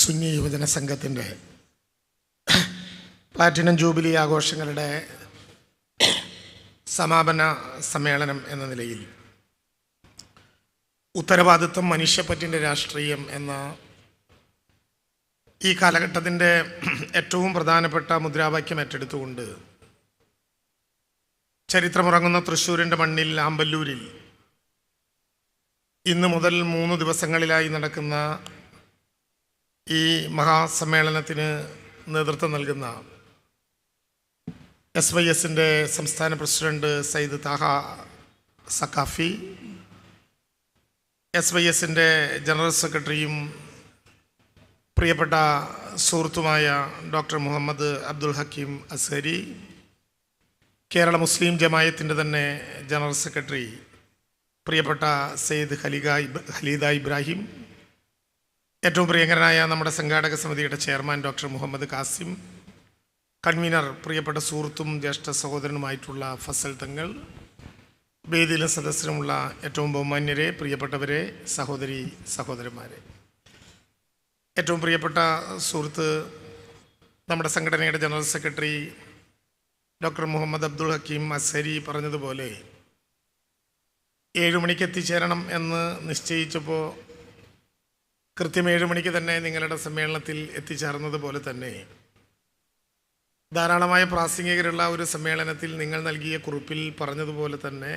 സുന്നി യുവജന സംഘത്തിൻ്റെ platinum jubilee ആഘോഷങ്ങളുടെ സമാപന സമ്മേളനം എന്ന നിലയിൽ ഉത്തരവാദിത്വം മനുഷ്യപ്പറ്റിൻ്റെ രാഷ്ട്രീയം എന്ന ഈ കാലഘട്ടത്തിൻ്റെ ഏറ്റവും പ്രധാനപ്പെട്ട മുദ്രാവാക്യം ഏറ്റെടുത്തുകൊണ്ട് ചരിത്രമുറങ്ങുന്ന തൃശ്ശൂരിൻ്റെ മണ്ണിൽ ആമ്പല്ലൂരിൽ ഇന്ന് മുതൽ 3 ദിവസങ്ങളിലായി നടക്കുന്ന ഈ മഹാസമ്മേളനത്തിന് നേതൃത്വം നൽകുന്ന SYSൻ്റെ സംസ്ഥാന പ്രസിഡന്റ് സയ്യിദ് താഹ സഖാഫി, SYSൻ്റെ ജനറൽ സെക്രട്ടറിയും പ്രിയപ്പെട്ട സുഹൃത്തുമായ ഡോക്ടർ മുഹമ്മദ് അബ്ദുൽ ഹക്കീം അസ്ഹരി, കേരള മുസ്ലിം ജമായത്തിൻ്റെ തന്നെ ജനറൽ സെക്രട്ടറി പ്രിയപ്പെട്ട സയ്യിദ് ഖലീദ ഇബ്രാഹിം, ഏറ്റവും പ്രിയങ്കരനായ നമ്മുടെ സംഘാടക സമിതിയുടെ chairman doctor Muhammad Kasim, convener പ്രിയപ്പെട്ട സുഹൃത്തും ജ്യേഷ്ഠ സഹോദരനുമായിട്ടുള്ള ഫസൽ തങ്ങൾ, വേദിയിലും സദസ്സിലുമുള്ള ഏറ്റവും ബഹുമാന്യരെ, പ്രിയപ്പെട്ടവരെ, സഹോദരി സഹോദരന്മാരെ, ഏറ്റവും പ്രിയപ്പെട്ട സുഹൃത്ത് നമ്മുടെ സംഘടനയുടെ general secretary doctor Muhammad Abdul Hakeem Azhari പറഞ്ഞതുപോലെ 7 മണിക്ക് എത്തിച്ചേരണം എന്ന് നിശ്ചയിച്ചപ്പോൾ കൃത്യം 7 മണിക്ക് തന്നെ നിങ്ങളുടെ സമ്മേളനത്തിൽ എത്തിച്ചേർന്നതുപോലെ തന്നെ ധാരാളമായ പ്രാസംഗികരുള്ള ഒരു സമ്മേളനത്തിൽ നിങ്ങൾ നൽകിയ കുറിപ്പിൽ പറഞ്ഞതുപോലെ തന്നെ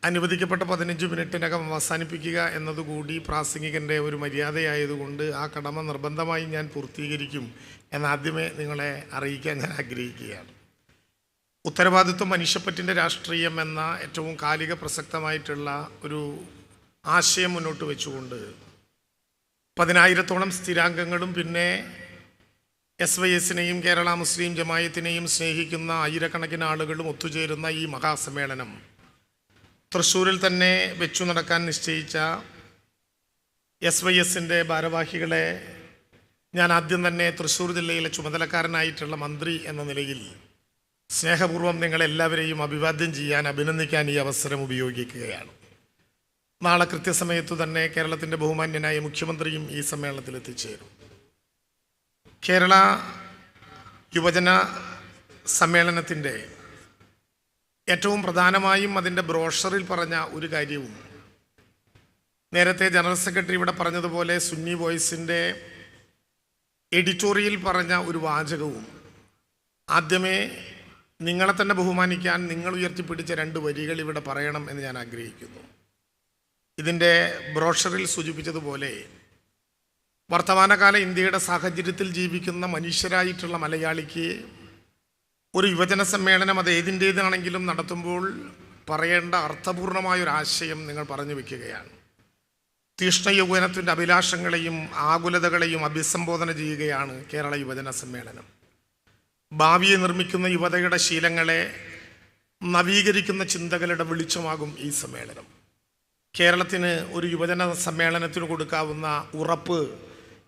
അനുവദിക്കപ്പെട്ട 15 മിനിറ്റിനകം അവസാനിപ്പിക്കുക എന്നതുകൂടി പ്രാസംഗികൻ്റെ ഒരു മര്യാദയായതുകൊണ്ട് ആ കടമ നിർബന്ധമായി ഞാൻ പൂർത്തീകരിക്കും എന്നാദ്യമേ നിങ്ങളെ അറിയിക്കാൻ ഞാൻ ആഗ്രഹിക്കുകയാണ്. ഉത്തരവാദിത്വം മനുഷ്യപ്പറ്റിൻ്റെ രാഷ്ട്രീയം എന്ന ഏറ്റവും കാലിക പ്രസക്തമായിട്ടുള്ള ഒരു ആശയം മുന്നോട്ട് വെച്ചുകൊണ്ട് 10,000-ഓളം സ്ഥിരാംഗങ്ങളും പിന്നെ SYSനെയും കേരള മുസ്ലിം ജമായത്തിനെയും സ്നേഹിക്കുന്ന ആയിരക്കണക്കിന് ആളുകളും ഒത്തുചേരുന്ന ഈ മഹാസമ്മേളനം തൃശ്ശൂരിൽ തന്നെ വെച്ചു നടക്കാൻ നിശ്ചയിച്ച SYSൻ്റെ ഭാരവാഹികളെ ഞാൻ ആദ്യം തന്നെ തൃശ്ശൂർ ജില്ലയിലെ ചുമതലക്കാരനായിട്ടുള്ള മന്ത്രി എന്ന നിലയിൽ സ്നേഹപൂർവ്വം നിങ്ങളെല്ലാവരെയും അഭിവാദ്യം ചെയ്യാൻ, അഭിനന്ദിക്കാൻ ഈ അവസരം ഉപയോഗിക്കുകയാണ്. നാളെ കൃത്യസമയത്തു തന്നെ കേരളത്തിൻ്റെ ബഹുമാന്യനായ മുഖ്യമന്ത്രിയും ഈ സമ്മേളനത്തിൽ എത്തിച്ചേരും. കേരള യുവജന സമ്മേളനത്തിൻ്റെ ഏറ്റവും പ്രധാനമായും അതിൻ്റെ ബ്രോഷറിൽ പറഞ്ഞ ഒരു കാര്യവും നേരത്തെ ജനറൽ സെക്രട്ടറി ഇവിടെ പറഞ്ഞതുപോലെ സുന്നി വോയിസിൻ്റെ എഡിറ്റോറിയൽ പറഞ്ഞ ഒരു വാചകവും ആദ്യമേ നിങ്ങളെ തന്നെ ബഹുമാനിക്കാൻ നിങ്ങൾ ഉയർത്തിപ്പിടിച്ച 2 വരികൾ ഇവിടെ പറയണം എന്ന് ഞാൻ ആഗ്രഹിക്കുന്നു. ഇതിൻ്റെ ബ്രോഷറിൽ സൂചിപ്പിച്ചതുപോലെ വർത്തമാനകാല ഇന്ത്യയുടെ സാഹചര്യത്തിൽ ജീവിക്കുന്ന മനുഷ്യരായിട്ടുള്ള മലയാളിക്ക് ഒരു യുവജന സമ്മേളനം അത് ഏതിൻ്റേതാണെങ്കിലും നടത്തുമ്പോൾ പറയേണ്ട അർത്ഥപൂർണമായൊരാശയം നിങ്ങൾ പറഞ്ഞു വയ്ക്കുകയാണ്. തീഷ്ണ യൗവനത്തിൻ്റെ അഭിലാഷങ്ങളെയും ആകുലതകളെയും അഭിസംബോധന ചെയ്യുകയാണ് കേരള യുവജന സമ്മേളനം. ഭാവിയെ നിർമ്മിക്കുന്ന യുവതയുടെ ശീലങ്ങളെ നവീകരിക്കുന്ന ചിന്തകളുടെ വെളിച്ചമാകും ഈ സമ്മേളനം. കേരളത്തിന് ഒരു യുവജന സമ്മേളനത്തിന് കൊടുക്കാവുന്ന ഉറപ്പ്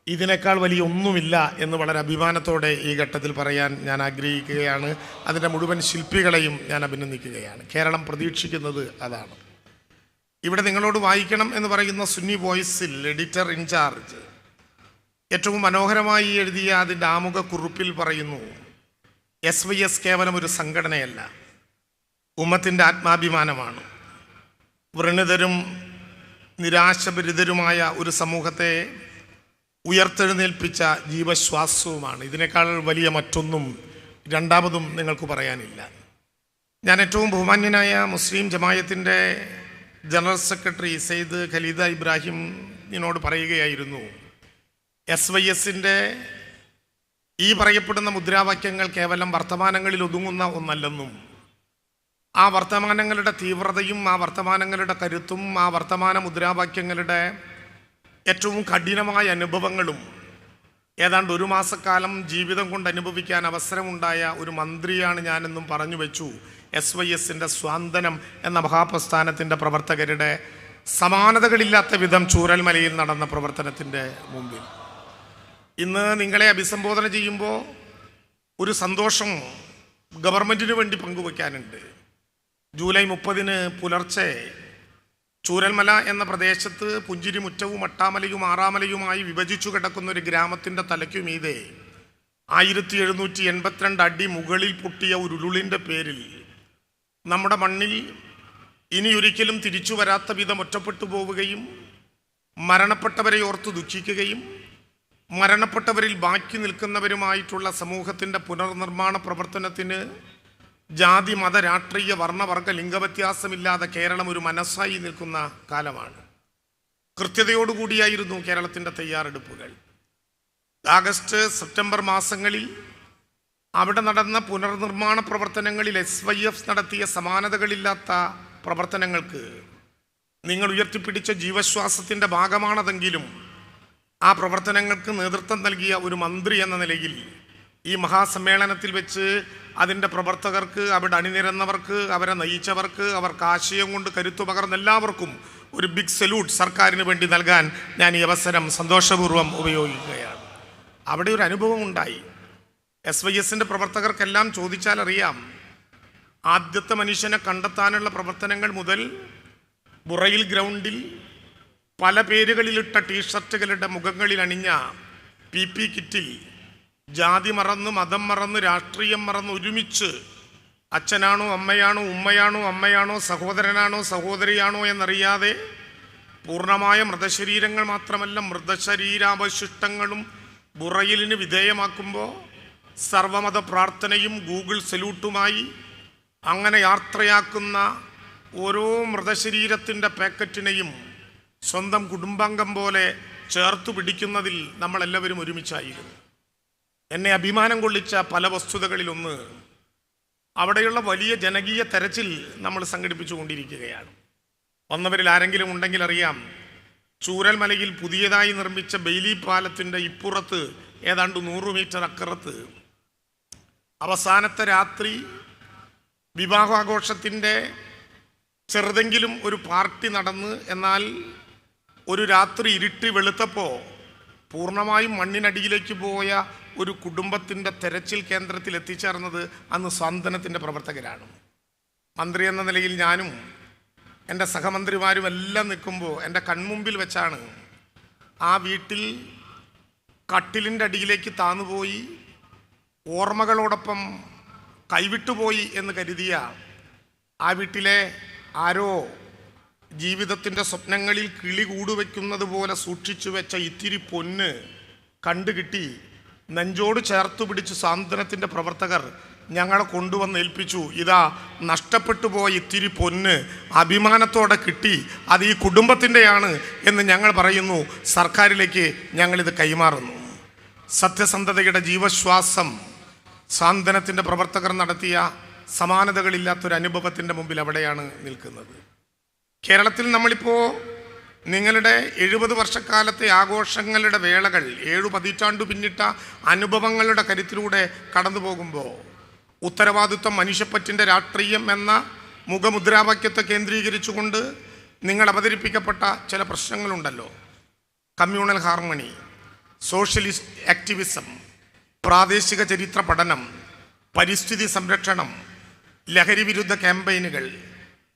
ഇതിനേക്കാൾ വലിയ ഒന്നുമില്ല എന്ന് വളരെ അഭിമാനത്തോടെ ഈ ഘട്ടത്തിൽ പറയാൻ ഞാൻ ആഗ്രഹിക്കുകയാണ്. അതിൻ്റെ മുഴുവൻ ശില്പികളെയും ഞാൻ അഭിനന്ദിക്കുകയാണ്. കേരളം പ്രതീക്ഷിക്കുന്നത് അതാണ്. ഇവിടെ നിങ്ങളോട് വായിക്കണം എന്ന് പറയുന്ന സുന്നി വോയിസിൽ എഡിറ്റർ ഇൻചാർജ് ഏറ്റവും മനോഹരമായി എഴുതിയ അതിൻ്റെ ആമുഖ കുറിപ്പിൽ പറയുന്നു, SYS കേവലം ഒരു സംഘടനയല്ല, ഉമ്മത്തിൻ്റെ ആത്മാഭിമാനമാണ്. വ്രണതരും നിരാശഭരിതരുമായ ഒരു സമൂഹത്തെ ഉയർത്തെഴുന്നേൽപ്പിച്ച ജീവശ്വാസവുമാണ്. ഇതിനേക്കാൾ വലിയ മറ്റൊന്നും രണ്ടാമതും നിങ്ങൾക്ക് പറയാനില്ല. ഞാൻ ഏറ്റവും ബഹുമാന്യനായ മുസ്ലിം ജമായത്തിൻ്റെ ജനറൽ സെക്രട്ടറി സയ്യിദ് ഖലീദ ഇബ്രാഹിമിനോട് പറയുകയായിരുന്നു, SYSൻ്റെ ഈ പറയപ്പെടുന്ന മുദ്രാവാക്യങ്ങൾ കേവലം വർത്തമാനങ്ങളിൽ ഒതുങ്ങുന്ന ഒന്നല്ലെന്നും ആ വർത്തമാനങ്ങളുടെ തീവ്രതയും ആ വർത്തമാനങ്ങളുടെ കരുത്തും ആ വർത്തമാന മുദ്രാവാക്യങ്ങളുടെ ഏറ്റവും കഠിനമായ അനുഭവങ്ങളും ഏതാണ്ട് 1 മാസക്കാലം ജീവിതം കൊണ്ട് അനുഭവിക്കാൻ അവസരമുണ്ടായ ഒരു മന്ത്രിയാണ് ഞാനെന്നും പറഞ്ഞു വെച്ചു SYSൻ്റെ സ്വാന്തനം എന്ന മഹാപ്രസ്ഥാനത്തിൻ്റെ പ്രവർത്തകരുടെ സമാനതകളില്ലാത്ത വിധം ചൂരൽമലയിൽ നടന്ന പ്രവർത്തനത്തിൻ്റെ മുമ്പിൽ. ഇന്ന് നിങ്ങളെ അഭിസംബോധന ചെയ്യുമ്പോൾ ഒരു സന്തോഷം ഗവൺമെൻറ്റിന് വേണ്ടി പങ്കുവയ്ക്കാനുണ്ട്. ജൂലൈ 30 പുലർച്ചെ ചൂരൽമല എന്ന പ്രദേശത്ത് പുഞ്ചിരിമുറ്റവും അട്ടാമലയും ആറാമലയുമായി വിഭജിച്ചു കിടക്കുന്ന ഒരു ഗ്രാമത്തിൻ്റെ തലയ്ക്കുമീതെ 1782 അടി മുകളിൽ പൊട്ടിയ ഒരു ഉരുളിൻ്റെ പേരിൽ നമ്മുടെ മണ്ണിൽ ഇനിയൊരിക്കലും തിരിച്ചു വരാത്ത വിധം ഒറ്റപ്പെട്ടു പോവുകയും മരണപ്പെട്ടവരെ ഓർത്ത് ദുഃഖിക്കുകയും മരണപ്പെട്ടവരിൽ ബാക്കി നിൽക്കുന്നവരുമായിട്ടുള്ള സമൂഹത്തിൻ്റെ പുനർനിർമ്മാണ പ്രവർത്തനത്തിന് ജാതി മത രാഷ്ട്രീയ വർണ്ണവർഗ ലിംഗവ്യത്യാസമില്ലാതെ കേരളം ഒരു മനസ്സായി നിൽക്കുന്ന കാലമാണ്. കൃത്യതയോടുകൂടിയായിരുന്നു കേരളത്തിൻ്റെ തയ്യാറെടുപ്പുകൾ. ആഗസ്റ്റ് സെപ്റ്റംബർ മാസങ്ങളിൽ അവിടെ നടന്ന പുനർനിർമ്മാണ പ്രവർത്തനങ്ങളിൽ SYF നടത്തിയ സമാനതകളില്ലാത്ത പ്രവർത്തനങ്ങൾക്ക് നിങ്ങൾ ഉയർത്തിപ്പിടിച്ച ജീവശ്വാസത്തിൻ്റെ ഭാഗമാണതെങ്കിലും ആ പ്രവർത്തനങ്ങൾക്ക് നേതൃത്വം നൽകിയ ഒരു മന്ത്രി എന്ന നിലയിൽ ഈ മഹാസമ്മേളനത്തിൽ വെച്ച് അതിൻ്റെ പ്രവർത്തകർക്ക്, അവിടെ അണിനിരന്നവർക്ക്, അവരെ നയിച്ചവർക്ക്, അവർക്ക് ആശയം കൊണ്ട് കരുത്തു പകർന്ന എല്ലാവർക്കും ഒരു ബിഗ് സല്യൂട്ട് സർക്കാരിന് വേണ്ടി നൽകാൻ ഞാൻ ഈ അവസരം സന്തോഷപൂർവ്വം ഉപയോഗിക്കുകയാണ്. അവിടെ ഒരു അനുഭവം ഉണ്ടായി. SYSൻ്റെ പ്രവർത്തകർക്കെല്ലാം ചോദിച്ചാൽ അറിയാം. ആദ്യത്തെ മനുഷ്യനെ കണ്ടെത്താനുള്ള പ്രവർത്തനങ്ങൾ മുതൽ ബുറയിൽ ഗ്രൗണ്ടിൽ പല പേരുകളിലിട്ട ടീഷർട്ടുകളുടെ മുഖങ്ങളിൽ അണിഞ്ഞ PP കിറ്റിൽ ജാതി മറന്ന്, മതം മറന്ന്, രാഷ്ട്രീയം മറന്ന് ഒരുമിച്ച് അച്ഛനാണോ അമ്മയാണോ, ഉമ്മയാണോ അമ്മയാണോ, സഹോദരനാണോ സഹോദരിയാണോ എന്നറിയാതെ പൂർണ്ണമായ മൃതശരീരങ്ങൾ മാത്രമല്ല മൃതശരീരാവശിഷ്ടങ്ങളും ബുറയിലിന് വിധേയമാക്കുമ്പോൾ സർവമത പ്രാർത്ഥനയും ഗൂഗിൾ സല്യൂട്ടുമായി അങ്ങനെ യാത്രയാക്കുന്ന ഓരോ മൃതശരീരത്തിൻ്റെ പാക്കറ്റിനെയും സ്വന്തം കുടുംബാംഗം പോലെ ചേർത്തു പിടിക്കുന്നതിൽ നമ്മളെല്ലാവരും ഒരുമിച്ചായിരുന്നു. എന്നെ അഭിമാനം കൊള്ളിച്ച പല വസ്തുതകളിലൊന്ന് അവിടെയുള്ള വലിയ ജനകീയ തെരച്ചിൽ നമ്മൾ സംഘടിപ്പിച്ചുകൊണ്ടിരിക്കുകയാണ്. വന്നവരിൽ ആരെങ്കിലും ഉണ്ടെങ്കിൽ അറിയാം, ചൂരൽമലയിൽ പുതിയതായി നിർമ്മിച്ച ബെയിലി പാലത്തിൻ്റെ ഇപ്പുറത്ത് ഏതാണ്ട് 100 മീറ്റർ അക്കറത്ത് അവസാനത്തെ രാത്രി വിവാഹാഘോഷത്തിൻ്റെ ചെറുതെങ്കിലും ഒരു പാർട്ടി നടന്ന്, എന്നാൽ ഒരു രാത്രി ഇരുട്ടി വെളുത്തപ്പോൾ പൂർണ്ണമായും മണ്ണിനടിയിലേക്ക് പോയ ഒരു കുടുംബത്തിൻ്റെ തെരച്ചിൽ കേന്ദ്രത്തിൽ എത്തിച്ചേർന്നത് അന്ന് സ്വാന്തനത്തിൻ്റെ പ്രവർത്തകരാണ്. മന്ത്രി എന്ന നിലയിൽ ഞാനും എൻ്റെ സഹമന്ത്രിമാരും എല്ലാം നിൽക്കുമ്പോൾ എൻ്റെ കൺമുമ്പിൽ വെച്ചാണ് ആ വീട്ടിൽ കട്ടിലിൻ്റെ അടിയിലേക്ക് താന്നുപോയി ഓർമ്മകളോടൊപ്പം കൈവിട്ടുപോയി എന്ന് കരുതിയ ആ വീട്ടിലെ ആരോ ജീവിതത്തിൻ്റെ സ്വപ്നങ്ങളിൽ കിളി കൂടുവയ്ക്കുന്നത് പോലെ സൂക്ഷിച്ചു വെച്ച ഇത്തിരി പൊന്ന് കണ്ടുകിട്ടി നെഞ്ചോട് ചേർത്തു പിടിച്ച് സാന്ത്വനത്തിൻ്റെ പ്രവർത്തകർ ഞങ്ങളെ കൊണ്ടുവന്ന് ഏൽപ്പിച്ചു. ഇതാ നഷ്ടപ്പെട്ടു പോയ ഇത്തിരി പൊന്ന് അഭിമാനത്തോടെ കിട്ടി, അത് ഈ കുടുംബത്തിൻ്റെയാണ് എന്ന് ഞങ്ങൾ പറയുന്നു. സർക്കാരിലേക്ക് ഞങ്ങളിത് കൈമാറുന്നു. സത്യസന്ധതയുടെ ജീവശ്വാസം സാന്ത്വനത്തിൻ്റെ പ്രവർത്തകർ നടത്തിയ സമാനതകളില്ലാത്തൊരു അനുഭവത്തിൻ്റെ മുമ്പിൽ അവിടെയാണ് നിൽക്കുന്നത്. കേരളത്തിൽ നമ്മളിപ്പോൾ നിങ്ങളുടെ 70 വർഷക്കാലത്തെ ആഘോഷങ്ങളുടെ വേളകൾ 7 പതിറ്റാണ്ടു പിന്നിട്ട അനുഭവങ്ങളുടെ കരുത്തിലൂടെ കടന്നു പോകുമ്പോൾ ഉത്തരവാദിത്വം, മനുഷ്യപ്പറ്റിൻ്റെ രാഷ്ട്രീയം എന്ന മുഖമുദ്രാവാക്യത്തെ കേന്ദ്രീകരിച്ചുകൊണ്ട് നിങ്ങൾ അവതരിപ്പിക്കപ്പെട്ട ചില പ്രശ്നങ്ങളുണ്ടല്ലോ. കമ്മ്യൂണൽ ഹാർമണി, സോഷ്യലിസ്റ്റ് ആക്ടിവിസം, പ്രാദേശിക ചരിത്ര പഠനം, പരിസ്ഥിതി സംരക്ഷണം, ലഹരി വിരുദ്ധ ക്യാമ്പയിനുകൾ,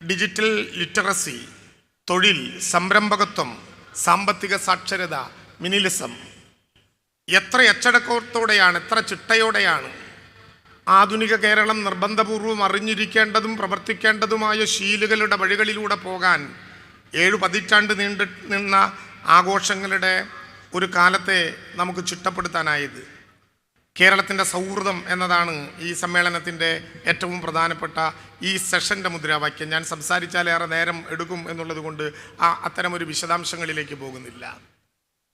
ഡിജിറ്റൽ ലിറ്ററസി, തൊഴിൽ, സംരംഭകത്വം, സാമ്പത്തിക സാക്ഷരത, മിനിലിസം. എത്ര അച്ചടക്കത്തോടെയാണ്, എത്ര ചിട്ടയോടെയാണ് ആധുനിക കേരളം നിർബന്ധപൂർവം അറിഞ്ഞിരിക്കേണ്ടതും പ്രവർത്തിക്കേണ്ടതുമായ ശീലുകളുടെ വഴികളിലൂടെ പോകാൻ 7 പതിറ്റാണ്ട് നീണ്ടു നിന്ന ആഘോഷങ്ങളുടെ ഒരു കാലത്തെ നമുക്ക് ചിട്ടപ്പെടുത്താനായത്. കേരളത്തിൻ്റെ സൗഹൃദം എന്നതാണ് ഈ സമ്മേളനത്തിൻ്റെ ഏറ്റവും പ്രധാനപ്പെട്ട ഈ സെഷൻ്റെ മുദ്രാവാക്യം. ഞാൻ സംസാരിച്ചാലേറെ നേരം എടുക്കും എന്നുള്ളത് കൊണ്ട് അത്തരമൊരു വിശദാംശങ്ങളിലേക്ക് പോകുന്നില്ല.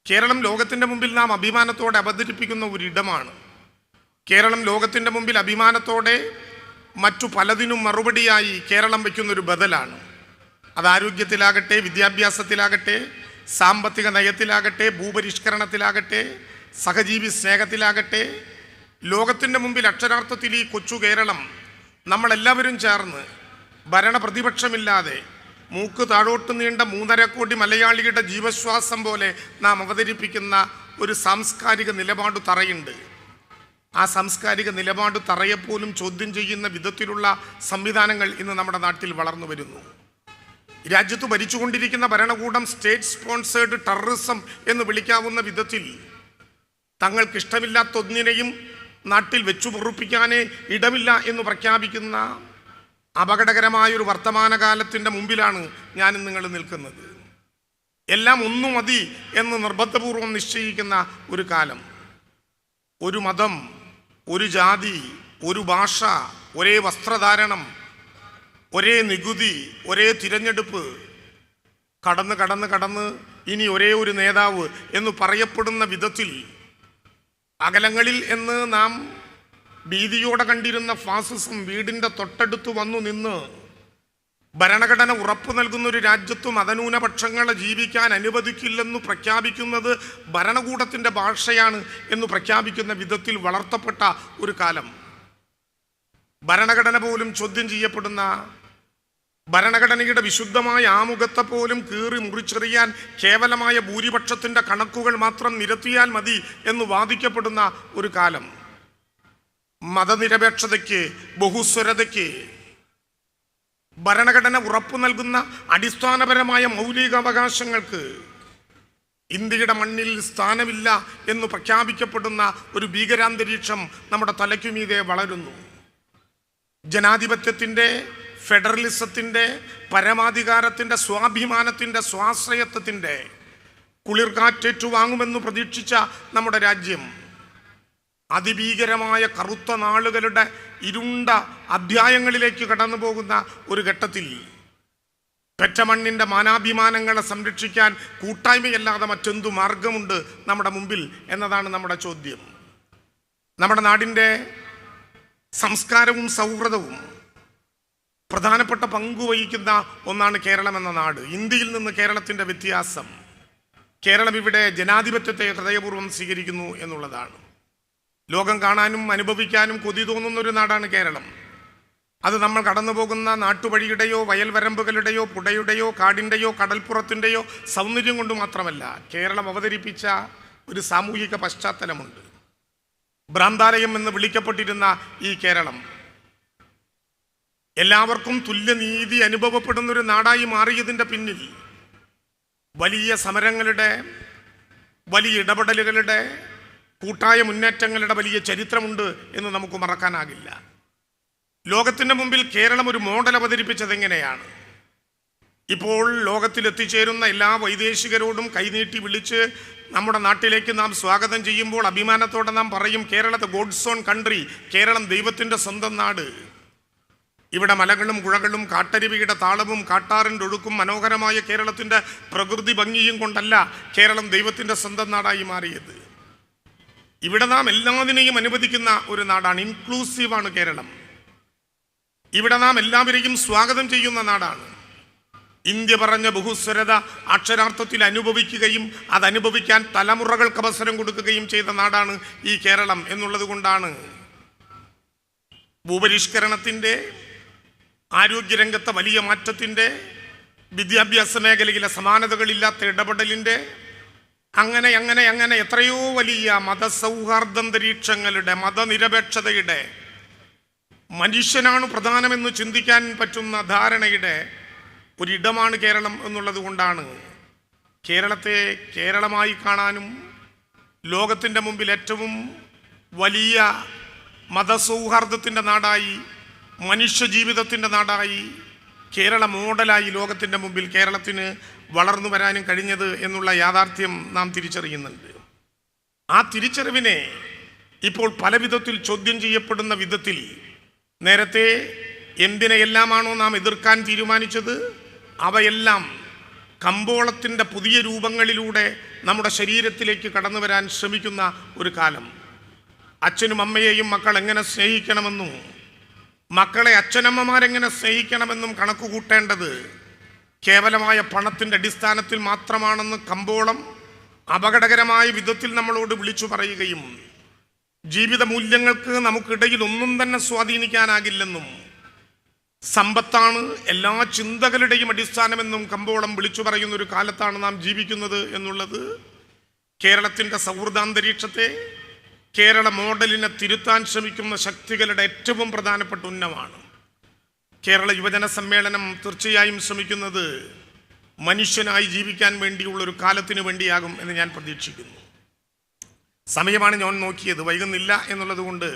കേരളം ലോകത്തിൻ്റെ മുമ്പിൽ നാം അഭിമാനത്തോടെ അവതരിപ്പിക്കുന്ന ഒരിടമാണ്. കേരളം ലോകത്തിൻ്റെ മുമ്പിൽ അഭിമാനത്തോടെ മറ്റു പലതിനും മറുപടിയായി കേരളം വയ്ക്കുന്നൊരു ബദലാണ്. അത് ആരോഗ്യത്തിലാകട്ടെ, വിദ്യാഭ്യാസത്തിലാകട്ടെ, സാമ്പത്തിക നയത്തിലാകട്ടെ, ഭൂപരിഷ്കരണത്തിലാകട്ടെ, സഹജീവി സ്നേഹത്തിലാകട്ടെ, ലോകത്തിൻ്റെ മുമ്പിൽ അക്ഷരാർത്ഥത്തിൽ ഈ കൊച്ചു കേരളം നമ്മളെല്ലാവരും ചേർന്ന് ഭരണപ്രതിപക്ഷമില്ലാതെ മൂക്ക് താഴോട്ട് നീണ്ട 3.5 കോടി മലയാളികളുടെ ജീവശ്വാസം പോലെ നാം അവതരിപ്പിക്കുന്ന ഒരു സാംസ്കാരിക നിലപാട് തറയുണ്ട്. ആ സാംസ്കാരിക നിലപാട് തറയെപ്പോലും ചോദ്യം ചെയ്യുന്ന വിധത്തിലുള്ള സംവിധാനങ്ങൾ ഇന്ന് നമ്മുടെ നാട്ടിൽ വളർന്നു വരുന്നു. രാജ്യത്ത് ഭരിച്ചുകൊണ്ടിരിക്കുന്ന ഭരണകൂടം സ്റ്റേറ്റ് സ്പോൺസേഡ് ടെററിസം എന്ന് വിളിക്കാവുന്ന വിധത്തിൽ തങ്ങൾക്കിഷ്ടമില്ലാത്തൊന്നിനെയും നാട്ടിൽ വെച്ചു പൊറുപ്പിക്കാനേ ഇടമില്ല എന്ന് പ്രഖ്യാപിക്കുന്ന അപകടകരമായൊരു വർത്തമാനകാലത്തിൻ്റെ മുമ്പിലാണ് ഞാനും നിങ്ങൾ നിൽക്കുന്നത്. എല്ലാം ഒന്നു മതി എന്ന് നിർബന്ധപൂർവം നിശ്ചയിക്കുന്ന ഒരു കാലം. ഒരു മതം, ഒരു ജാതി, ഒരു ഭാഷ, ഒരേ വസ്ത്രധാരണം, ഒരേ നികുതി, ഒരേ തിരഞ്ഞെടുപ്പ്, കടന്ന് ഇനി ഒരേ ഒരു നേതാവ് എന്ന് പറയപ്പെടുന്ന വിധത്തിൽ അകലങ്ങളിൽ എന്ന് നാം ഭീതിയോടെ കണ്ടിരുന്ന ഫാസിസം വീടിൻ്റെ തൊട്ടടുത്ത് വന്നു നിന്ന് ഭരണഘടന ഉറപ്പു നൽകുന്ന ഒരു രാജ്യത്ത് മതന്യൂനപക്ഷങ്ങളെ ജീവിക്കാൻ അനുവദിക്കില്ലെന്ന് പ്രഖ്യാപിക്കുന്നത് ഭരണകൂടത്തിൻ്റെ ഭാഷയാണ് എന്ന് പ്രഖ്യാപിക്കുന്ന വിധത്തിൽ വളർത്തപ്പെട്ട ഒരു കാലം. ഭരണഘടന പോലും ചോദ്യം ചെയ്യപ്പെടുന്ന, ഭരണഘടനയുടെ വിശുദ്ധമായ ആമുഖത്തെ പോലും കീറി മുറിച്ചെറിയാൻ കേവലമായ ഭൂരിപക്ഷത്തിൻ്റെ കണക്കുകൾ മാത്രം നിരത്തിയാൽ മതി എന്ന് വാദിക്കപ്പെടുന്ന ഒരു കാലം. മതനിരപേക്ഷതയ്ക്ക്, ബഹുസ്വരതയ്ക്ക് ഭരണഘടന ഉറപ്പു നൽകുന്ന അടിസ്ഥാനപരമായ മൗലികാവകാശങ്ങൾക്ക് ഇന്ത്യയുടെ മണ്ണിൽ സ്ഥാനമില്ല എന്ന് പ്രഖ്യാപിക്കപ്പെടുന്ന ഒരു ഭീകരാന്തരീക്ഷം നമ്മുടെ തലയ്ക്കുമീതെ വളരുന്നു. ജനാധിപത്യത്തിൻ്റെ, ഫെഡറലിസത്തിൻ്റെ, പരമാധികാരത്തിൻ്റെ, സ്വാഭിമാനത്തിൻ്റെ, സ്വാശ്രയത്വത്തിൻ്റെ കുളിർകാറ്റേറ്റു വാങ്ങുമെന്ന് പ്രതീക്ഷിച്ച നമ്മുടെ രാജ്യം അതിഭീകരമായ കറുത്ത നാളുകളുടെ ഇരുണ്ട അധ്യായങ്ങളിലേക്ക് കടന്നു പോകുന്ന ഒരു ഘട്ടത്തിൽ പെറ്റമണ്ണിൻ്റെ മാനാഭിമാനങ്ങളെ സംരക്ഷിക്കാൻ കൂട്ടായ്മയല്ലാതെ മറ്റെന്തു മാർഗമുണ്ട് നമ്മുടെ മുമ്പിൽ എന്നതാണ് നമ്മുടെ ചോദ്യം. നമ്മുടെ നാടിൻ്റെ സംസ്കാരവും സൗഹൃദവും പ്രധാനപ്പെട്ട പങ്കുവഹിക്കുന്ന ഒന്നാണ് കേരളം എന്ന നാട്. ഇന്ത്യയിൽ നിന്ന് കേരളത്തിൻ്റെ വ്യത്യാസം, കേരളം ഇവിടെ ജനാധിപത്യത്തെ ഹൃദയപൂർവ്വം സ്വീകരിക്കുന്നു എന്നുള്ളതാണ്. ലോകം കാണാനും അനുഭവിക്കാനും കൊതി തോന്നുന്ന ഒരു നാടാണ് കേരളം. അത് നമ്മൾ കടന്നു പോകുന്ന നാട്ടുവഴിയുടെയോ വയൽവരമ്പുകളുടെയോ പുഴയുടെയോ കാടിൻ്റെയോ കടൽപ്പുറത്തിൻ്റെയോ സൗന്ദര്യം കൊണ്ട് മാത്രമല്ല. കേരളം അവതരിപ്പിച്ച ഒരു സാമൂഹിക പശ്ചാത്തലമുണ്ട്. ഭ്രാന്താലയം എന്ന് വിളിക്കപ്പെട്ടിരുന്ന ഈ കേരളം എല്ലാവർക്കും തുല്യനീതി അനുഭവപ്പെടുന്നൊരു നാടായി മാറിയതിൻ്റെ പിന്നിൽ വലിയ സമരങ്ങളുടെ, വലിയ ഇടപെടലുകളുടെ, കൂട്ടായ മുന്നേറ്റങ്ങളുടെ വലിയ ചരിത്രമുണ്ട് എന്ന് നമുക്ക് മറക്കാനാകില്ല. ലോകത്തിൻ്റെ മുമ്പിൽ കേരളം ഒരു മോഡൽ അവതരിപ്പിച്ചത് എങ്ങനെയാണ്? ഇപ്പോൾ ലോകത്തിൽ എത്തിച്ചേരുന്ന എല്ലാ വൈദേശികരോടും കൈനീട്ടി വിളിച്ച് നമ്മുടെ നാട്ടിലേക്ക് നാം സ്വാഗതം ചെയ്യുമ്പോൾ അഭിമാനത്തോടെ നാം പറയും, കേരളത്തെ ഗോഡ്സ് ഓൺ കൺട്രി, കേരളം ദൈവത്തിൻ്റെ സ്വന്തം നാട്. ഇവിടെ മലകളും പുഴകളും കാട്ടരുവിയുടെ താളവും കാട്ടാറിൻ്റെ ഒഴുക്കും മനോഹരമായ കേരളത്തിൻ്റെ പ്രകൃതി ഭംഗിയും കൊണ്ടല്ല കേരളം ദൈവത്തിൻ്റെ സ്വന്തം നാടായി മാറിയത്. ഇവിടെ നാം എല്ലാത്തിനെയും അനുവദിക്കുന്ന ഒരു നാടാണ്. ഇൻക്ലൂസീവാണ് കേരളം. ഇവിടെ നാം എല്ലാവരെയും സ്വാഗതം ചെയ്യുന്ന നാടാണ്. ഇന്ത്യ പറഞ്ഞ ബഹുസ്വരത അക്ഷരാർത്ഥത്തിൽ അനുഭവിക്കുകയും അതനുഭവിക്കാൻ തലമുറകൾക്ക് അവസരം കൊടുക്കുകയും ചെയ്ത നാടാണ് ഈ കേരളം എന്നുള്ളത് കൊണ്ടാണ് ഭൂപരിഷ്കരണത്തിൻ്റെ, ആരോഗ്യരംഗത്തെ വലിയ മാറ്റത്തിൻ്റെ, വിദ്യാഭ്യാസ മേഖലയിലെ സമാനതകളില്ലാത്ത ഇടപെടലിൻ്റെ, അങ്ങനെ അങ്ങനെ അങ്ങനെ എത്രയോ വലിയ മതസൗഹാർദ്ദാന്തരീക്ഷങ്ങളുടെ, മതനിരപേക്ഷതയുടെ, മനുഷ്യനാണ് പ്രധാനമെന്ന് ചിന്തിക്കാൻ പറ്റുന്ന ധാരണയുടെ ഒരിടമാണ് കേരളം എന്നുള്ളത് കൊണ്ടാണ് കേരളത്തെ കേരളമായി കാണാനും ലോകത്തിൻ്റെ മുമ്പിൽ ഏറ്റവും വലിയ മതസൗഹാർദ്ദത്തിൻ്റെ നാടായി, മനുഷ്യജീവിതത്തിൻ്റെ നാടായി, കേരള മോഡലായി ലോകത്തിൻ്റെ മുമ്പിൽ കേരളത്തിന് വളർന്നു വരാനും കഴിഞ്ഞത് എന്നുള്ള യാഥാർത്ഥ്യം നാം തിരിച്ചറിയുന്നുണ്ട്. ആ തിരിച്ചറിവിനെ ഇപ്പോൾ പല വിധത്തിൽ ചോദ്യം ചെയ്യപ്പെടുന്ന വിധത്തിൽ നേരത്തെ എന്തിനെല്ലാമാണോ നാം എതിർക്കാൻ തീരുമാനിച്ചത് അവയെല്ലാം കമ്പോളത്തിൻ്റെ പുതിയ രൂപങ്ങളിലൂടെ നമ്മുടെ ശരീരത്തിലേക്ക് കടന്നു വരാൻ ശ്രമിക്കുന്ന ഒരു കാലം. അച്ഛനും അമ്മയെയും മക്കൾ എങ്ങനെ സ്നേഹിക്കണമെന്നും മക്കളെ അച്ഛനമ്മമാരെങ്ങനെ സ്നേഹിക്കണമെന്നും കണക്ക് കൂട്ടേണ്ടത് കേവലമായ പണത്തിൻ്റെ അടിസ്ഥാനത്തിൽ മാത്രമാണെന്ന് കമ്പോളം അപകടകരമായ വിധത്തിൽ നമ്മളോട് വിളിച്ചു പറയുകയും ജീവിത മൂല്യങ്ങൾക്ക് നമുക്കിടയിൽ ഒന്നും തന്നെ സ്വാധീനിക്കാനാകില്ലെന്നും സമ്പത്താണ് എല്ലാ ചിന്തകളുടെയും അടിസ്ഥാനമെന്നും കമ്പോളം വിളിച്ചു പറയുന്ന ഒരു കാലത്താണ് നാം ജീവിക്കുന്നത് എന്നുള്ളത് കേരളത്തിൻ്റെ സൗഹൃദാന്തരീക്ഷത്തെ, കേരള മോഡലിനെ തിരുത്താൻ ശ്രമിക്കുന്ന ശക്തികളുടെ ഏറ്റവും പ്രധാനപ്പെട്ട ഉന്നമാണ്. കേരള യുവജന സമ്മേളനം തീർച്ചയായും ശ്രമിക്കുന്നത് മനുഷ്യനായി ജീവിക്കാൻ വേണ്ടിയുള്ളൊരു കാലത്തിന് വേണ്ടിയാകും എന്ന് ഞാൻ പ്രതീക്ഷിക്കുന്നു. സമയമാണ് ഞാൻ നോക്കിയത്, വൈകുന്നില്ല എന്നുള്ളത് കൊണ്ട്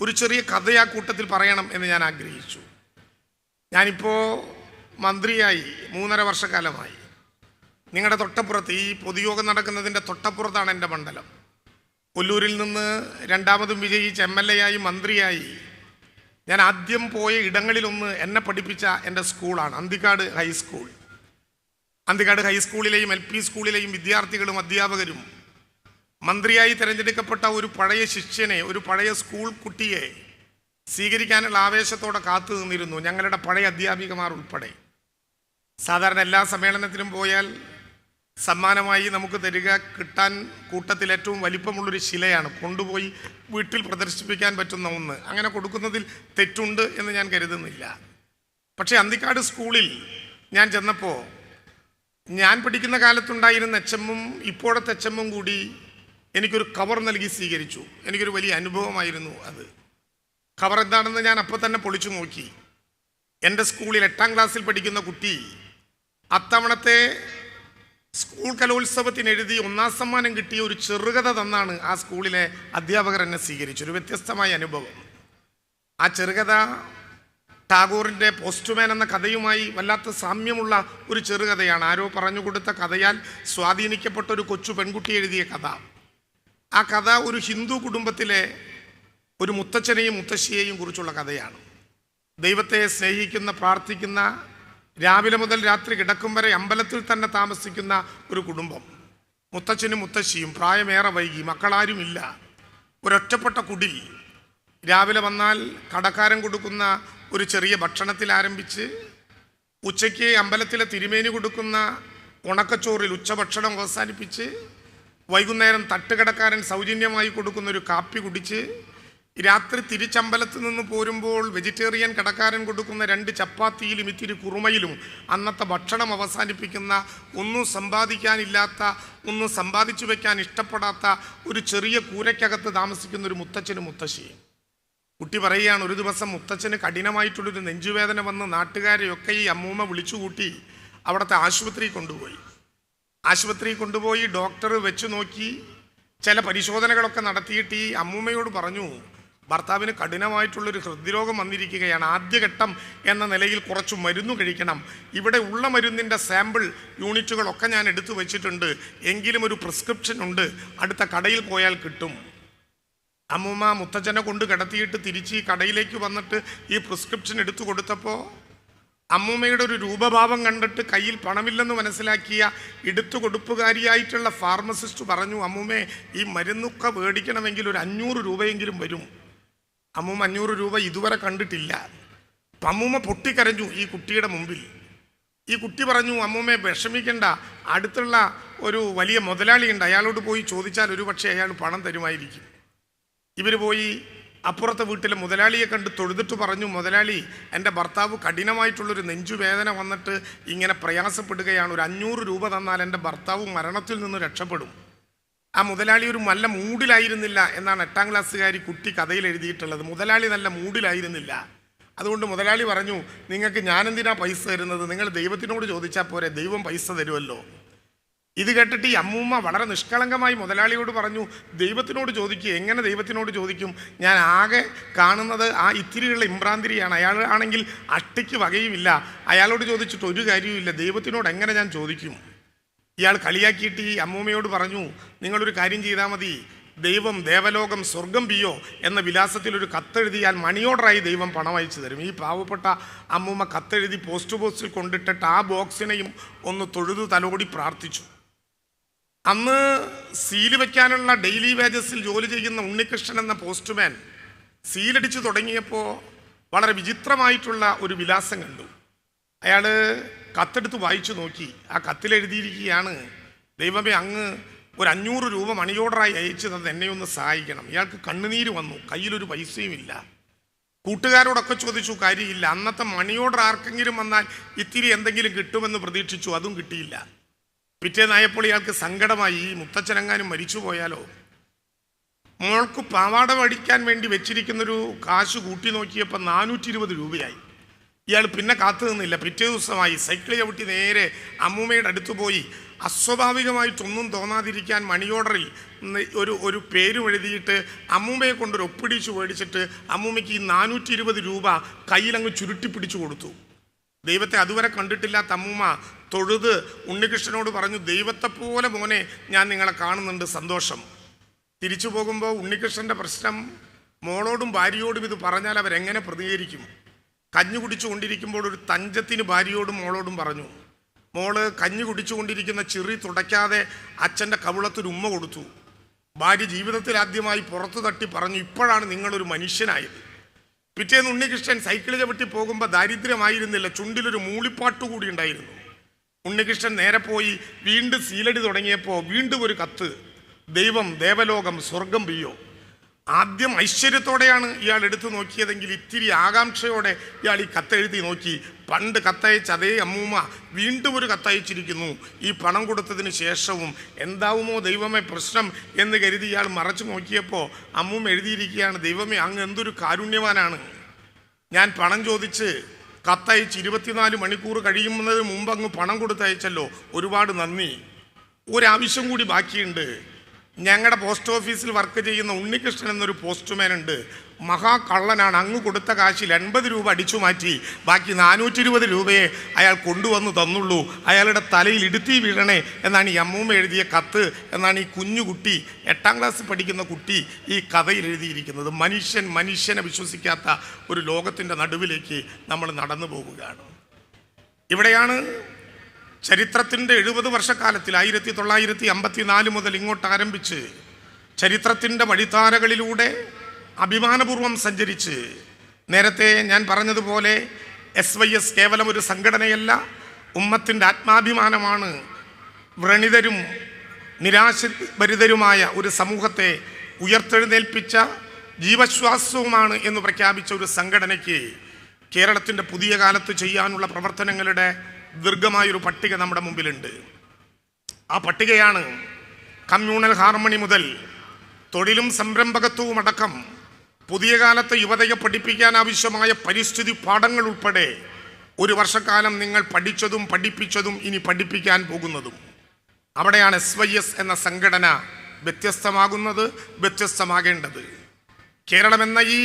ഒരു ചെറിയ കഥ ആ കൂട്ടത്തിൽ പറയണം എന്ന് ഞാൻ ആഗ്രഹിച്ചു. ഞാനിപ്പോൾ മന്ത്രിയായി 3.5 വർഷക്കാലമായി. നിങ്ങളുടെ തൊട്ടപ്പുറത്ത്, ഈ പൊതുയോഗം നടക്കുന്നതിൻ്റെ തൊട്ടപ്പുറത്താണ് എൻ്റെ മണ്ഡലം. കൊല്ലൂരിൽ നിന്ന് രണ്ടാമതും വിജയിച്ച് MLA ആയി മന്ത്രിയായി ഞാൻ ആദ്യം പോയ ഇടങ്ങളിലൊന്ന് എന്നെ പഠിപ്പിച്ച എൻ്റെ സ്കൂളാണ് അന്തിക്കാട് ഹൈസ്കൂൾ. അന്തിക്കാട് ഹൈസ്കൂളിലെയും LP സ്കൂളിലെയും വിദ്യാർത്ഥികളും അധ്യാപകരും മന്ത്രിയായി തിരഞ്ഞെടുക്കപ്പെട്ട ഒരു പഴയ ശിഷ്യനെ, ഒരു പഴയ സ്കൂൾ കുട്ടിയെ സ്വീകരിക്കാനുള്ള ആവേശത്തോടെ കാത്തു നിന്നിരുന്നു, ഞങ്ങളുടെ പഴയ അധ്യാപികമാർ ഉൾപ്പെടെ. സാധാരണ എല്ലാ സമ്മേളനത്തിലും പോയാൽ സമ്മാനമായി നമുക്ക് തരിക, കിട്ടാൻ കൂട്ടത്തിൽ ഏറ്റവും വലിപ്പമുള്ളൊരു ശിലയാണ്, കൊണ്ടുപോയി വീട്ടിൽ പ്രദർശിപ്പിക്കാൻ പറ്റുന്ന ഒന്ന്. അങ്ങനെ കൊടുക്കുന്നതിൽ തെറ്റുണ്ട് എന്ന് ഞാൻ കരുതുന്നില്ല. പക്ഷേ അന്തിക്കാട് സ്കൂളിൽ ഞാൻ ചെന്നപ്പോൾ ഞാൻ പഠിക്കുന്ന കാലത്തുണ്ടായിരുന്ന HM-ഉം ഇപ്പോഴത്തെ HM-ഉം കൂടി എനിക്കൊരു കവർ നൽകി സ്വീകരിച്ചു. എനിക്കൊരു വലിയ അനുഭവമായിരുന്നു അത്. കവർ എന്താണെന്ന് ഞാൻ അപ്പോൾ തന്നെ പൊളിച്ചു നോക്കി. എൻ്റെ സ്കൂളിൽ 8ാം ക്ലാസ്സിൽ പഠിക്കുന്ന കുട്ടി അത്തവണത്തെ സ്കൂൾ കലോത്സവത്തിന് എഴുതി 1ാം സമ്മാനം കിട്ടിയ ഒരു ചെറുകഥ തന്നാണ് ആ സ്കൂളിലെ അധ്യാപകർ എന്നെ സ്വീകരിച്ചു. ഒരു വ്യത്യസ്തമായ അനുഭവം. ആ ചെറുകഥ ടാഗോറിൻ്റെ പോസ്റ്റ്മാൻ എന്ന കഥയുമായി വല്ലാത്ത സാമ്യമുള്ള ഒരു ചെറുകഥയാണ്. ആരോ പറഞ്ഞു കൊടുത്ത കഥയാൽ സ്വാധീനിക്കപ്പെട്ട ഒരു കൊച്ചു പെൺകുട്ടി എഴുതിയ കഥ. ആ കഥ ഒരു ഹിന്ദു കുടുംബത്തിലെ ഒരു മുത്തച്ഛനെയും മുത്തശ്ശിയെയും കുറിച്ചുള്ള കഥയാണ്. ദൈവത്തെ സ്നേഹിക്കുന്ന, പ്രാർത്ഥിക്കുന്ന, രാവിലെ മുതൽ രാത്രി കിടക്കും വരെ അമ്പലത്തിൽ തന്നെ താമസിക്കുന്ന ഒരു കുടുംബം. മുത്തച്ഛനും മുത്തശ്ശിയും പ്രായമേറെ വൈകി, മക്കളാരുമില്ല, ഒരൊറ്റപ്പെട്ട കുടിൽ. രാവിലെ വന്നാൽ കടക്കാരൻ കൊടുക്കുന്ന ഒരു ചെറിയ ഭക്ഷണത്തിൽ ആരംഭിച്ച് ഉച്ചയ്ക്ക് അമ്പലത്തിലെ തിരുമേനി കൊടുക്കുന്ന ഉണക്കച്ചോറിൽ ഉച്ചഭക്ഷണം അവസാനിപ്പിച്ച് വൈകുന്നേരം തട്ടുകടക്കാരൻ സൗജന്യമായി കൊടുക്കുന്ന ഒരു കാപ്പി കുടിച്ച് രാത്രി തിരിച്ചമ്പലത്തിൽ നിന്ന് പോരുമ്പോൾ വെജിറ്റേറിയൻ കടക്കാരൻ കൊടുക്കുന്ന 2 ചപ്പാത്തിയിലും ഇത്തിരി കുറുമയിലും അന്നത്തെ ഭക്ഷണം അവസാനിപ്പിക്കുന്ന, ഒന്നും സമ്പാദിക്കാനില്ലാത്ത, ഒന്നും സമ്പാദിച്ചു വയ്ക്കാൻ ഇഷ്ടപ്പെടാത്ത ഒരു ചെറിയ കൂരയ്ക്കകത്ത് താമസിക്കുന്ന ഒരു മുത്തച്ഛനും മുത്തശ്ശിയും. കുട്ടി പറയുകയാണ്, ഒരു ദിവസം മുത്തച്ഛന് കഠിനമായിട്ടുള്ളൊരു നെഞ്ചുവേദന വന്ന് നാട്ടുകാരെയൊക്കെ ഈ അമ്മൂമ്മ വിളിച്ചുകൂട്ടി അവിടുത്തെ ആശുപത്രിയിൽ കൊണ്ടുപോയി ഡോക്ടർ വെച്ച് നോക്കി ചില പരിശോധനകളൊക്കെ നടത്തിയിട്ട് ഈ അമ്മൂമ്മയോട് പറഞ്ഞു, ഭർത്താവിന് കഠിനമായിട്ടുള്ളൊരു ഹൃദ്രോഗം വന്നിരിക്കുകയാണ്, ആദ്യഘട്ടം എന്ന നിലയിൽ കുറച്ച് മരുന്ന് കഴിക്കണം, ഇവിടെ ഉള്ള മരുന്നിൻ്റെ സാമ്പിൾ യൂണിറ്റുകളൊക്കെ ഞാൻ എടുത്തു വച്ചിട്ടുണ്ട്, എങ്കിലും ഒരു പ്രിസ്ക്രിപ്ഷൻ ഉണ്ട്, അടുത്ത കടയിൽ പോയാൽ കിട്ടും. അമ്മൂമ്മ മുത്തച്ഛനെ കൊണ്ട് കിടത്തിയിട്ട് തിരിച്ച് ഈ കടയിലേക്ക് വന്നിട്ട് ഈ പ്രിസ്ക്രിപ്ഷൻ എടുത്തു കൊടുത്തപ്പോൾ അമ്മൂമ്മയുടെ ഒരു രൂപഭാവം കണ്ടിട്ട് കയ്യിൽ പണമില്ലെന്ന് മനസ്സിലാക്കിയ എടുത്തു കൊടുപ്പുകാരിയായിട്ടുള്ള ഫാർമസിസ്റ്റ് പറഞ്ഞു, അമ്മൂമ്മേ ഈ മരുന്നൊക്കെ മേടിക്കണമെങ്കിൽ ഒരു 500 രൂപയെങ്കിലും വരും. അമ്മൂമ്മ 500 രൂപ ഇതുവരെ കണ്ടിട്ടില്ല. അപ്പം അമ്മൂമ്മ പൊട്ടിക്കരഞ്ഞു ഈ കുട്ടിയുടെ മുമ്പിൽ. ഈ കുട്ടി പറഞ്ഞു, അമ്മൂമ്മയെ വിഷമിക്കേണ്ട, അടുത്തുള്ള ഒരു വലിയ മുതലാളിയുണ്ട്, അയാളോട് പോയി ചോദിച്ചാൽ ഒരു പക്ഷേ അയാൾ പണം തരുമായിരിക്കും. ഇവർ പോയി അപ്പുറത്തെ വീട്ടിലെ മുതലാളിയെ കണ്ട് തൊഴുതിട്ട് പറഞ്ഞു, മുതലാളി, എൻ്റെ ഭർത്താവ് കഠിനമായിട്ടുള്ളൊരു നെഞ്ചുവേദന വന്നിട്ട് ഇങ്ങനെ പ്രയാസപ്പെടുകയാണ്, ഒരു 500 രൂപ തന്നാൽ എൻ്റെ ഭർത്താവ് മരണത്തിൽ നിന്ന് രക്ഷപ്പെടും. ആ മുതലാളി ഒരു നല്ല മൂഡിലായിരുന്നില്ല എന്നാണ് 8ാം ക്ലാസ്സുകാരി കുട്ടി കഥയിൽ എഴുതിയിട്ടുള്ളത്. മുതലാളി നല്ല മൂഡിലായിരുന്നില്ല. അതുകൊണ്ട് മുതലാളി പറഞ്ഞു, നിങ്ങൾക്ക് ഞാനെന്തിനാ പൈസ തരുന്നത്, നിങ്ങൾ ദൈവത്തിനോട് ചോദിച്ചാൽ പോരെ, ദൈവം പൈസ തരുമല്ലോ. ഇത് കേട്ടിട്ട് ഈ അമ്മൂമ്മ വളരെ നിഷ്കളങ്കമായി മുതലാളിയോട് പറഞ്ഞു, ദൈവത്തിനോട് ചോദിക്കുക. എങ്ങനെ ദൈവത്തിനോട് ചോദിക്കും, ഞാൻ ആകെ കാണുന്നത് ആ ഇത്തിരിയുള്ള ഇമ്രാന്തിരിയാണ്, അയാൾ ആണെങ്കിൽ അട്ടിക്ക് വകയുമില്ല, അയാളോട് ചോദിച്ചിട്ട് ഒരു കാര്യവുമില്ല, ദൈവത്തിനോട് എങ്ങനെ ഞാൻ ചോദിക്കും. ഇയാൾ കളിയാക്കിയിട്ട് ഈ അമ്മൂമ്മയോട് പറഞ്ഞു, നിങ്ങളൊരു കാര്യം ചെയ്താൽ മതി, ദൈവം ദേവലോകം സ്വർഗം പിയോ എന്ന വിലാസത്തിൽ ഒരു കത്തെഴുതിയാൽ മണി ഓർഡറായി ദൈവം പണം അയച്ചു തരും. ഈ പാവപ്പെട്ട അമ്മൂമ്മ കത്തെഴുതി പോസ്റ്റ് ബോക്സിൽ കൊണ്ടിട്ടിട്ട് ആ ബോക്സിനെയും ഒന്ന് തൊഴുതു തലോടി പ്രാർത്ഥിച്ചു. അന്ന് സീല് വയ്ക്കാനുള്ള ഡെയിലി വേജസിൽ ജോലി ചെയ്യുന്ന ഉണ്ണികൃഷ്ണൻ എന്ന പോസ്റ്റ്മാൻ സീലടിച്ചു തുടങ്ങിയപ്പോൾ വളരെ വിചിത്രമായിട്ടുള്ള ഒരു വിലാസം കണ്ടു. അയാൾ കത്തെടുത്ത് വായിച്ചു നോക്കി. ആ കത്തിലെഴുതിയിരിക്കുകയാണ്, ദൈവമേ, അങ്ങ് ഒരു 500 രൂപ മണി ഓർഡറായി അയച്ചു തന്നത് എന്നെ ഒന്ന് സഹായിക്കണം. ഇയാൾക്ക് കണ്ണുനീര് വന്നു, കയ്യിലൊരു പൈസയുമില്ല. കൂട്ടുകാരോടൊക്കെ ചോദിച്ചു, കാര്യമില്ല. അന്നത്തെ മണി ഓർഡർ ആർക്കെങ്കിലും വന്നാൽ ഇത്തിരി എന്തെങ്കിലും കിട്ടുമെന്ന് പ്രതീക്ഷിച്ചു, അതും കിട്ടിയില്ല. പിറ്റേന്നായപ്പോൾ ഇയാൾക്ക് സങ്കടമായി, ഈ മുത്തച്ഛനെങ്ങാനും മരിച്ചു പോയാലോ. മോൾക്ക് പാവാട പഠിക്കാൻ വേണ്ടി വെച്ചിരിക്കുന്നൊരു കാശ് കൂട്ടി നോക്കിയപ്പോൾ 420 രൂപയായി. ഇയാൾ പിന്നെ കാത്തു നിന്നില്ല. പിറ്റേ ദിവസമായി സൈക്കിൾ ചവിട്ടി നേരെ അമ്മൂമ്മയുടെ അടുത്ത് പോയി. അസ്വാഭാവികമായിട്ടൊന്നും തോന്നാതിരിക്കാൻ മണി ഓർഡറിൽ ഒരു പേരും എഴുതിയിട്ട് അമ്മൂമ്മയെ കൊണ്ടൊരു ഒപ്പിടിച്ച് മേടിച്ചിട്ട് അമ്മൂമ്മയ്ക്ക് ഈ 420 രൂപ കയ്യിലങ്ങ് ചുരുട്ടി പിടിച്ചു കൊടുത്തു. ദൈവത്തെ അതുവരെ കണ്ടിട്ടില്ലാത്ത അമ്മൂമ്മ തൊഴുത് ഉണ്ണികൃഷ്ണനോട് പറഞ്ഞു, ദൈവത്തെപ്പോലെ മോനെ ഞാൻ നിങ്ങളെ കാണുന്നുണ്ട്, സന്തോഷം. തിരിച്ചു പോകുമ്പോൾ ഉണ്ണികൃഷ്ണൻ്റെ പ്രശ്നം, മോളോടും ഭാര്യയോടും ഇത് പറഞ്ഞാൽ അവരെങ്ങനെ പ്രതികരിക്കും. കഞ്ഞി കുടിച്ചുകൊണ്ടിരിക്കുമ്പോൾ ഒരു തഞ്ചത്തിന് ഭാര്യയോടും മോളോടും പറഞ്ഞു. മോള് കഞ്ഞി കുടിച്ചുകൊണ്ടിരിക്കുന്ന ചിറി തുടയ്ക്കാതെ അച്ഛൻ്റെ കവിളത്തൊരു ഉമ്മ കൊടുത്തു. ഭാര്യ ജീവിതത്തിൽ ആദ്യമായി പുറത്തു തട്ടി പറഞ്ഞു, ഇപ്പോഴാണ് നിങ്ങളൊരു മനുഷ്യനായത്. പിറ്റേന്ന് ഉണ്ണികൃഷ്ണൻ സൈക്കിൾ ചവിട്ടി പോകുമ്പോൾ ദാരിദ്ര്യമായിരുന്നില്ല, ചുണ്ടിലൊരു മൂളിപ്പാട്ട് കൂടി ഉണ്ടായിരുന്നു. ഉണ്ണികൃഷ്ണൻ നേരെ പോയി വീണ്ടും സീലടി തുടങ്ങിയപ്പോൾ വീണ്ടും ഒരു കത്ത്, ദൈവം, ദേവലോകം, സ്വർഗം പിയ്യോ. ആദ്യം ഐശ്വര്യത്തോടെയാണ് ഇയാൾ എടുത്തു നോക്കിയതെങ്കിൽ ഇത്തിരി ആകാംക്ഷയോടെ ഇയാൾ ഈ കത്തെഴുതി നോക്കി. പണ്ട് കത്തയച്ച അതേ അമ്മൂമ്മ വീണ്ടും ഒരു കത്തയച്ചിരിക്കുന്നു. ഈ പണം കൊടുത്തതിന് ശേഷവും എന്താവുമോ ദൈവമേ പ്രശ്നം എന്ന് കരുതി ഇയാൾ മറച്ചു നോക്കിയപ്പോൾ അമ്മൂമ്മ എഴുതിയിരിക്കുകയാണ്, ദൈവമേ അങ്ങ് എന്തൊരു കാരുണ്യവാനാണ്. ഞാൻ പണം ചോദിച്ച് കത്തയച്ച് 24 മണിക്കൂർ കഴിയുന്നതിന് മുമ്പ് അങ്ങ് പണം കൊടുത്തയച്ചല്ലോ, ഒരുപാട് നന്ദി. ഒരാവശ്യം കൂടി ബാക്കിയുണ്ട്. ഞങ്ങളുടെ പോസ്റ്റ് ഓഫീസിൽ വർക്ക് ചെയ്യുന്ന ഉണ്ണികൃഷ്ണൻ എന്നൊരു പോസ്റ്റ്മാൻ ഉണ്ട്. മഹാകള്ളനാണ്. അങ്ങ് കൊടുത്ത കാശിൽ 80 രൂപ അടിച്ചു മാറ്റി ബാക്കി 420 രൂപയെ അയാൾ കൊണ്ടുവന്ന് തന്നുള്ളൂ. അയാളുടെ തലയിൽ ഇടുത്തി വീഴണേ എന്നാണ് ഈ അമ്മൂമ്മ എഴുതിയ കത്ത് എന്നാണ് ഈ കുഞ്ഞുകുട്ടി, 8ാം ക്ലാസ്സിൽ പഠിക്കുന്ന കുട്ടി ഈ കഥയിൽ എഴുതിയിരിക്കുന്നത്. മനുഷ്യനെ വിശ്വസിക്കാത്ത ഒരു ലോകത്തിൻ്റെ നടുവിലേക്ക് നമ്മൾ നടന്നു പോവുകയാണ്. ഇവിടെയാണ് ചരിത്രത്തിൻ്റെ 70 വർഷക്കാലത്തിൽ 1954 മുതൽ ഇങ്ങോട്ട് ആരംഭിച്ച് ചരിത്രത്തിൻ്റെ വഴിത്താരകളിലൂടെ അഭിമാനപൂർവ്വം സഞ്ചരിച്ച്, നേരത്തെ ഞാൻ പറഞ്ഞതുപോലെ SYS കേവലം ഒരു സംഘടനയല്ല, ഉമ്മത്തിൻ്റെ ആത്മാഭിമാനമാണ്. വ്രണിതരും നിരാശഭരിതരുമായ ഒരു സമൂഹത്തെ ഉയർത്തെഴുന്നേൽപ്പിച്ച ജീവശ്വാസവുമാണ് എന്ന് പ്രഖ്യാപിച്ച ഒരു സംഘടനയ്ക്ക് കേരളത്തിൻ്റെ പുതിയ കാലത്ത് ചെയ്യാനുള്ള പ്രവർത്തനങ്ങളുടെ ദീർഘമായൊരു പട്ടിക നമ്മുടെ മുമ്പിലുണ്ട്. ആ പട്ടികയാണ് കമ്മ്യൂണൽ ഹാർമണി മുതൽ തൊഴിലും സംരംഭകത്വവും അടക്കം പുതിയ കാലത്തെ യുവതയെ പഠിപ്പിക്കാൻ ആവശ്യമായ പരിസ്ഥിതി പാഠങ്ങൾ ഉൾപ്പെടെ ഒരു വർഷക്കാലം നിങ്ങൾ പഠിച്ചതും പഠിപ്പിച്ചതും ഇനി പഠിപ്പിക്കാൻ പോകുന്നതും. അവിടെയാണ് SYS എന്ന സംഘടന വ്യത്യസ്തമാകുന്നത്, വ്യത്യസ്തമാകേണ്ടത്. കേരളം എന്ന ഈ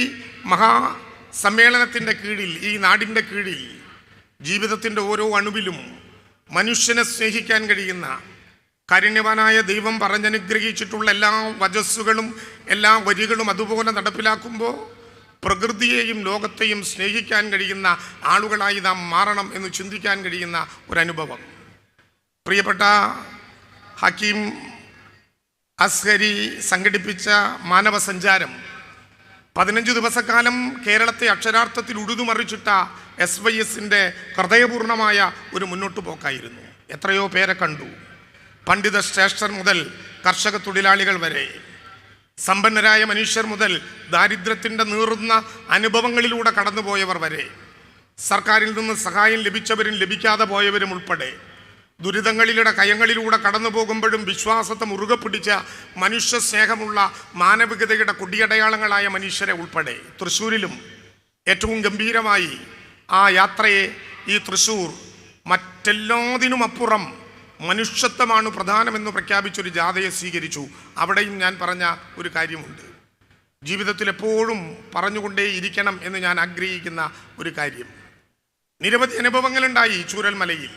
മഹാസമ്മേളനത്തിൻ്റെ കീഴിൽ, ഈ നാടിൻ്റെ കീഴിൽ ജീവിതത്തിൻ്റെ ഓരോ അണുവിലും മനുഷ്യനെ സ്നേഹിക്കാൻ കഴിയുന്ന, കാരുണ്യവാനായ ദൈവം പറഞ്ഞനുഗ്രഹിച്ചിട്ടുള്ള എല്ലാ വചസ്സുകളും എല്ലാ വരികളും അതുപോലെ നടപ്പിലാക്കുമ്പോൾ പ്രകൃതിയെയും ലോകത്തെയും സ്നേഹിക്കാൻ കഴിയുന്ന ആളുകളായി നാം മാറണം എന്ന് ചിന്തിക്കാൻ കഴിയുന്ന ഒരനുഭവം. പ്രിയപ്പെട്ട ഹക്കീം അസ്ഹരി സംഘടിപ്പിച്ച മാനവ സഞ്ചാരം 15 ദിവസക്കാലം കേരളത്തെ അക്ഷരാർത്ഥത്തിൽ ഉഴുതുമറിച്ചിട്ട SYSൻ്റെ ഹൃദയപൂർണമായ ഒരു മുന്നോട്ടു പോക്കായിരുന്നു. എത്രയോ പേരെ കണ്ടു. പണ്ഡിത ശ്രേഷ്ഠർ മുതൽ കർഷക തൊഴിലാളികൾ വരെ, സമ്പന്നരായ മനുഷ്യർ മുതൽ ദാരിദ്ര്യത്തിൻ്റെ നീറുന്ന അനുഭവങ്ങളിലൂടെ കടന്നുപോയവർ വരെ, സർക്കാരിൽ നിന്ന് സഹായം ലഭിച്ചവരും ലഭിക്കാതെ പോയവരും ഉൾപ്പെടെ, ദുരിതങ്ങളിലൂടെ കയങ്ങളിലൂടെ കടന്നു പോകുമ്പോഴും വിശ്വാസത്തെ മുറുകെ പിടിച്ച മനുഷ്യ സ്നേഹമുള്ള മാനവികതയുടെ കൊടിയടയാളങ്ങളായ മനുഷ്യരെ ഉൾപ്പെടെ തൃശ്ശൂരിലും ഏറ്റവും ഗംഭീരമായി ആ യാത്രയെ ഈ തൃശ്ശൂർ മറ്റെല്ലാതിനുമപ്പുറം മനുഷ്യത്വമാണ് പ്രധാനമെന്ന് പ്രഖ്യാപിച്ചൊരു ജാഥയെ സ്വീകരിച്ചു. അവിടെയും ഞാൻ പറഞ്ഞ ഒരു കാര്യമുണ്ട്, ജീവിതത്തിൽ എപ്പോഴും പറഞ്ഞുകൊണ്ടേ ഇരിക്കണം എന്ന് ഞാൻ ആഗ്രഹിക്കുന്ന ഒരു കാര്യം. നിരവധി അനുഭവങ്ങളുണ്ടായി ചൂരൽമലയിൽ,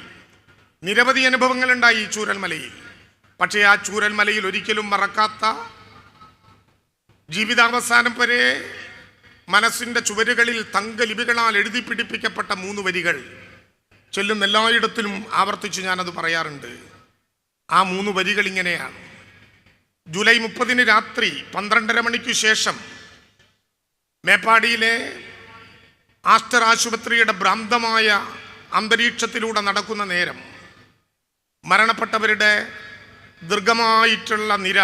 നിരവധി അനുഭവങ്ങളുണ്ടായി ചൂരൽമലയിൽ. പക്ഷേ ആ ചൂരൽമലയിൽ ഒരിക്കലും മറക്കാത്ത, ജീവിതാവസാനം വരെ മനസ്സിൻ്റെ ചുവരുകളിൽ തങ്കലിപികളാൽ എഴുതി പിടിപ്പിക്കപ്പെട്ട 3 വരികൾ ചെല്ലുന്ന എല്ലായിടത്തിലും ആവർത്തിച്ച് ഞാനത് പറയാറുണ്ട്. ആ 3 വരികൾ ഇങ്ങനെയാണ്. ജൂലൈ 30 രാത്രി 12:30 മണിക്ക് ശേഷം മേപ്പാടിയിലെ ആസ്റ്റർ ആശുപത്രിയുടെ ഭ്രാന്തമായ അന്തരീക്ഷത്തിലൂടെ നടക്കുന്ന നേരം, മരണപ്പെട്ടവരുടെ ദീർഘമായിട്ടുള്ള നിര,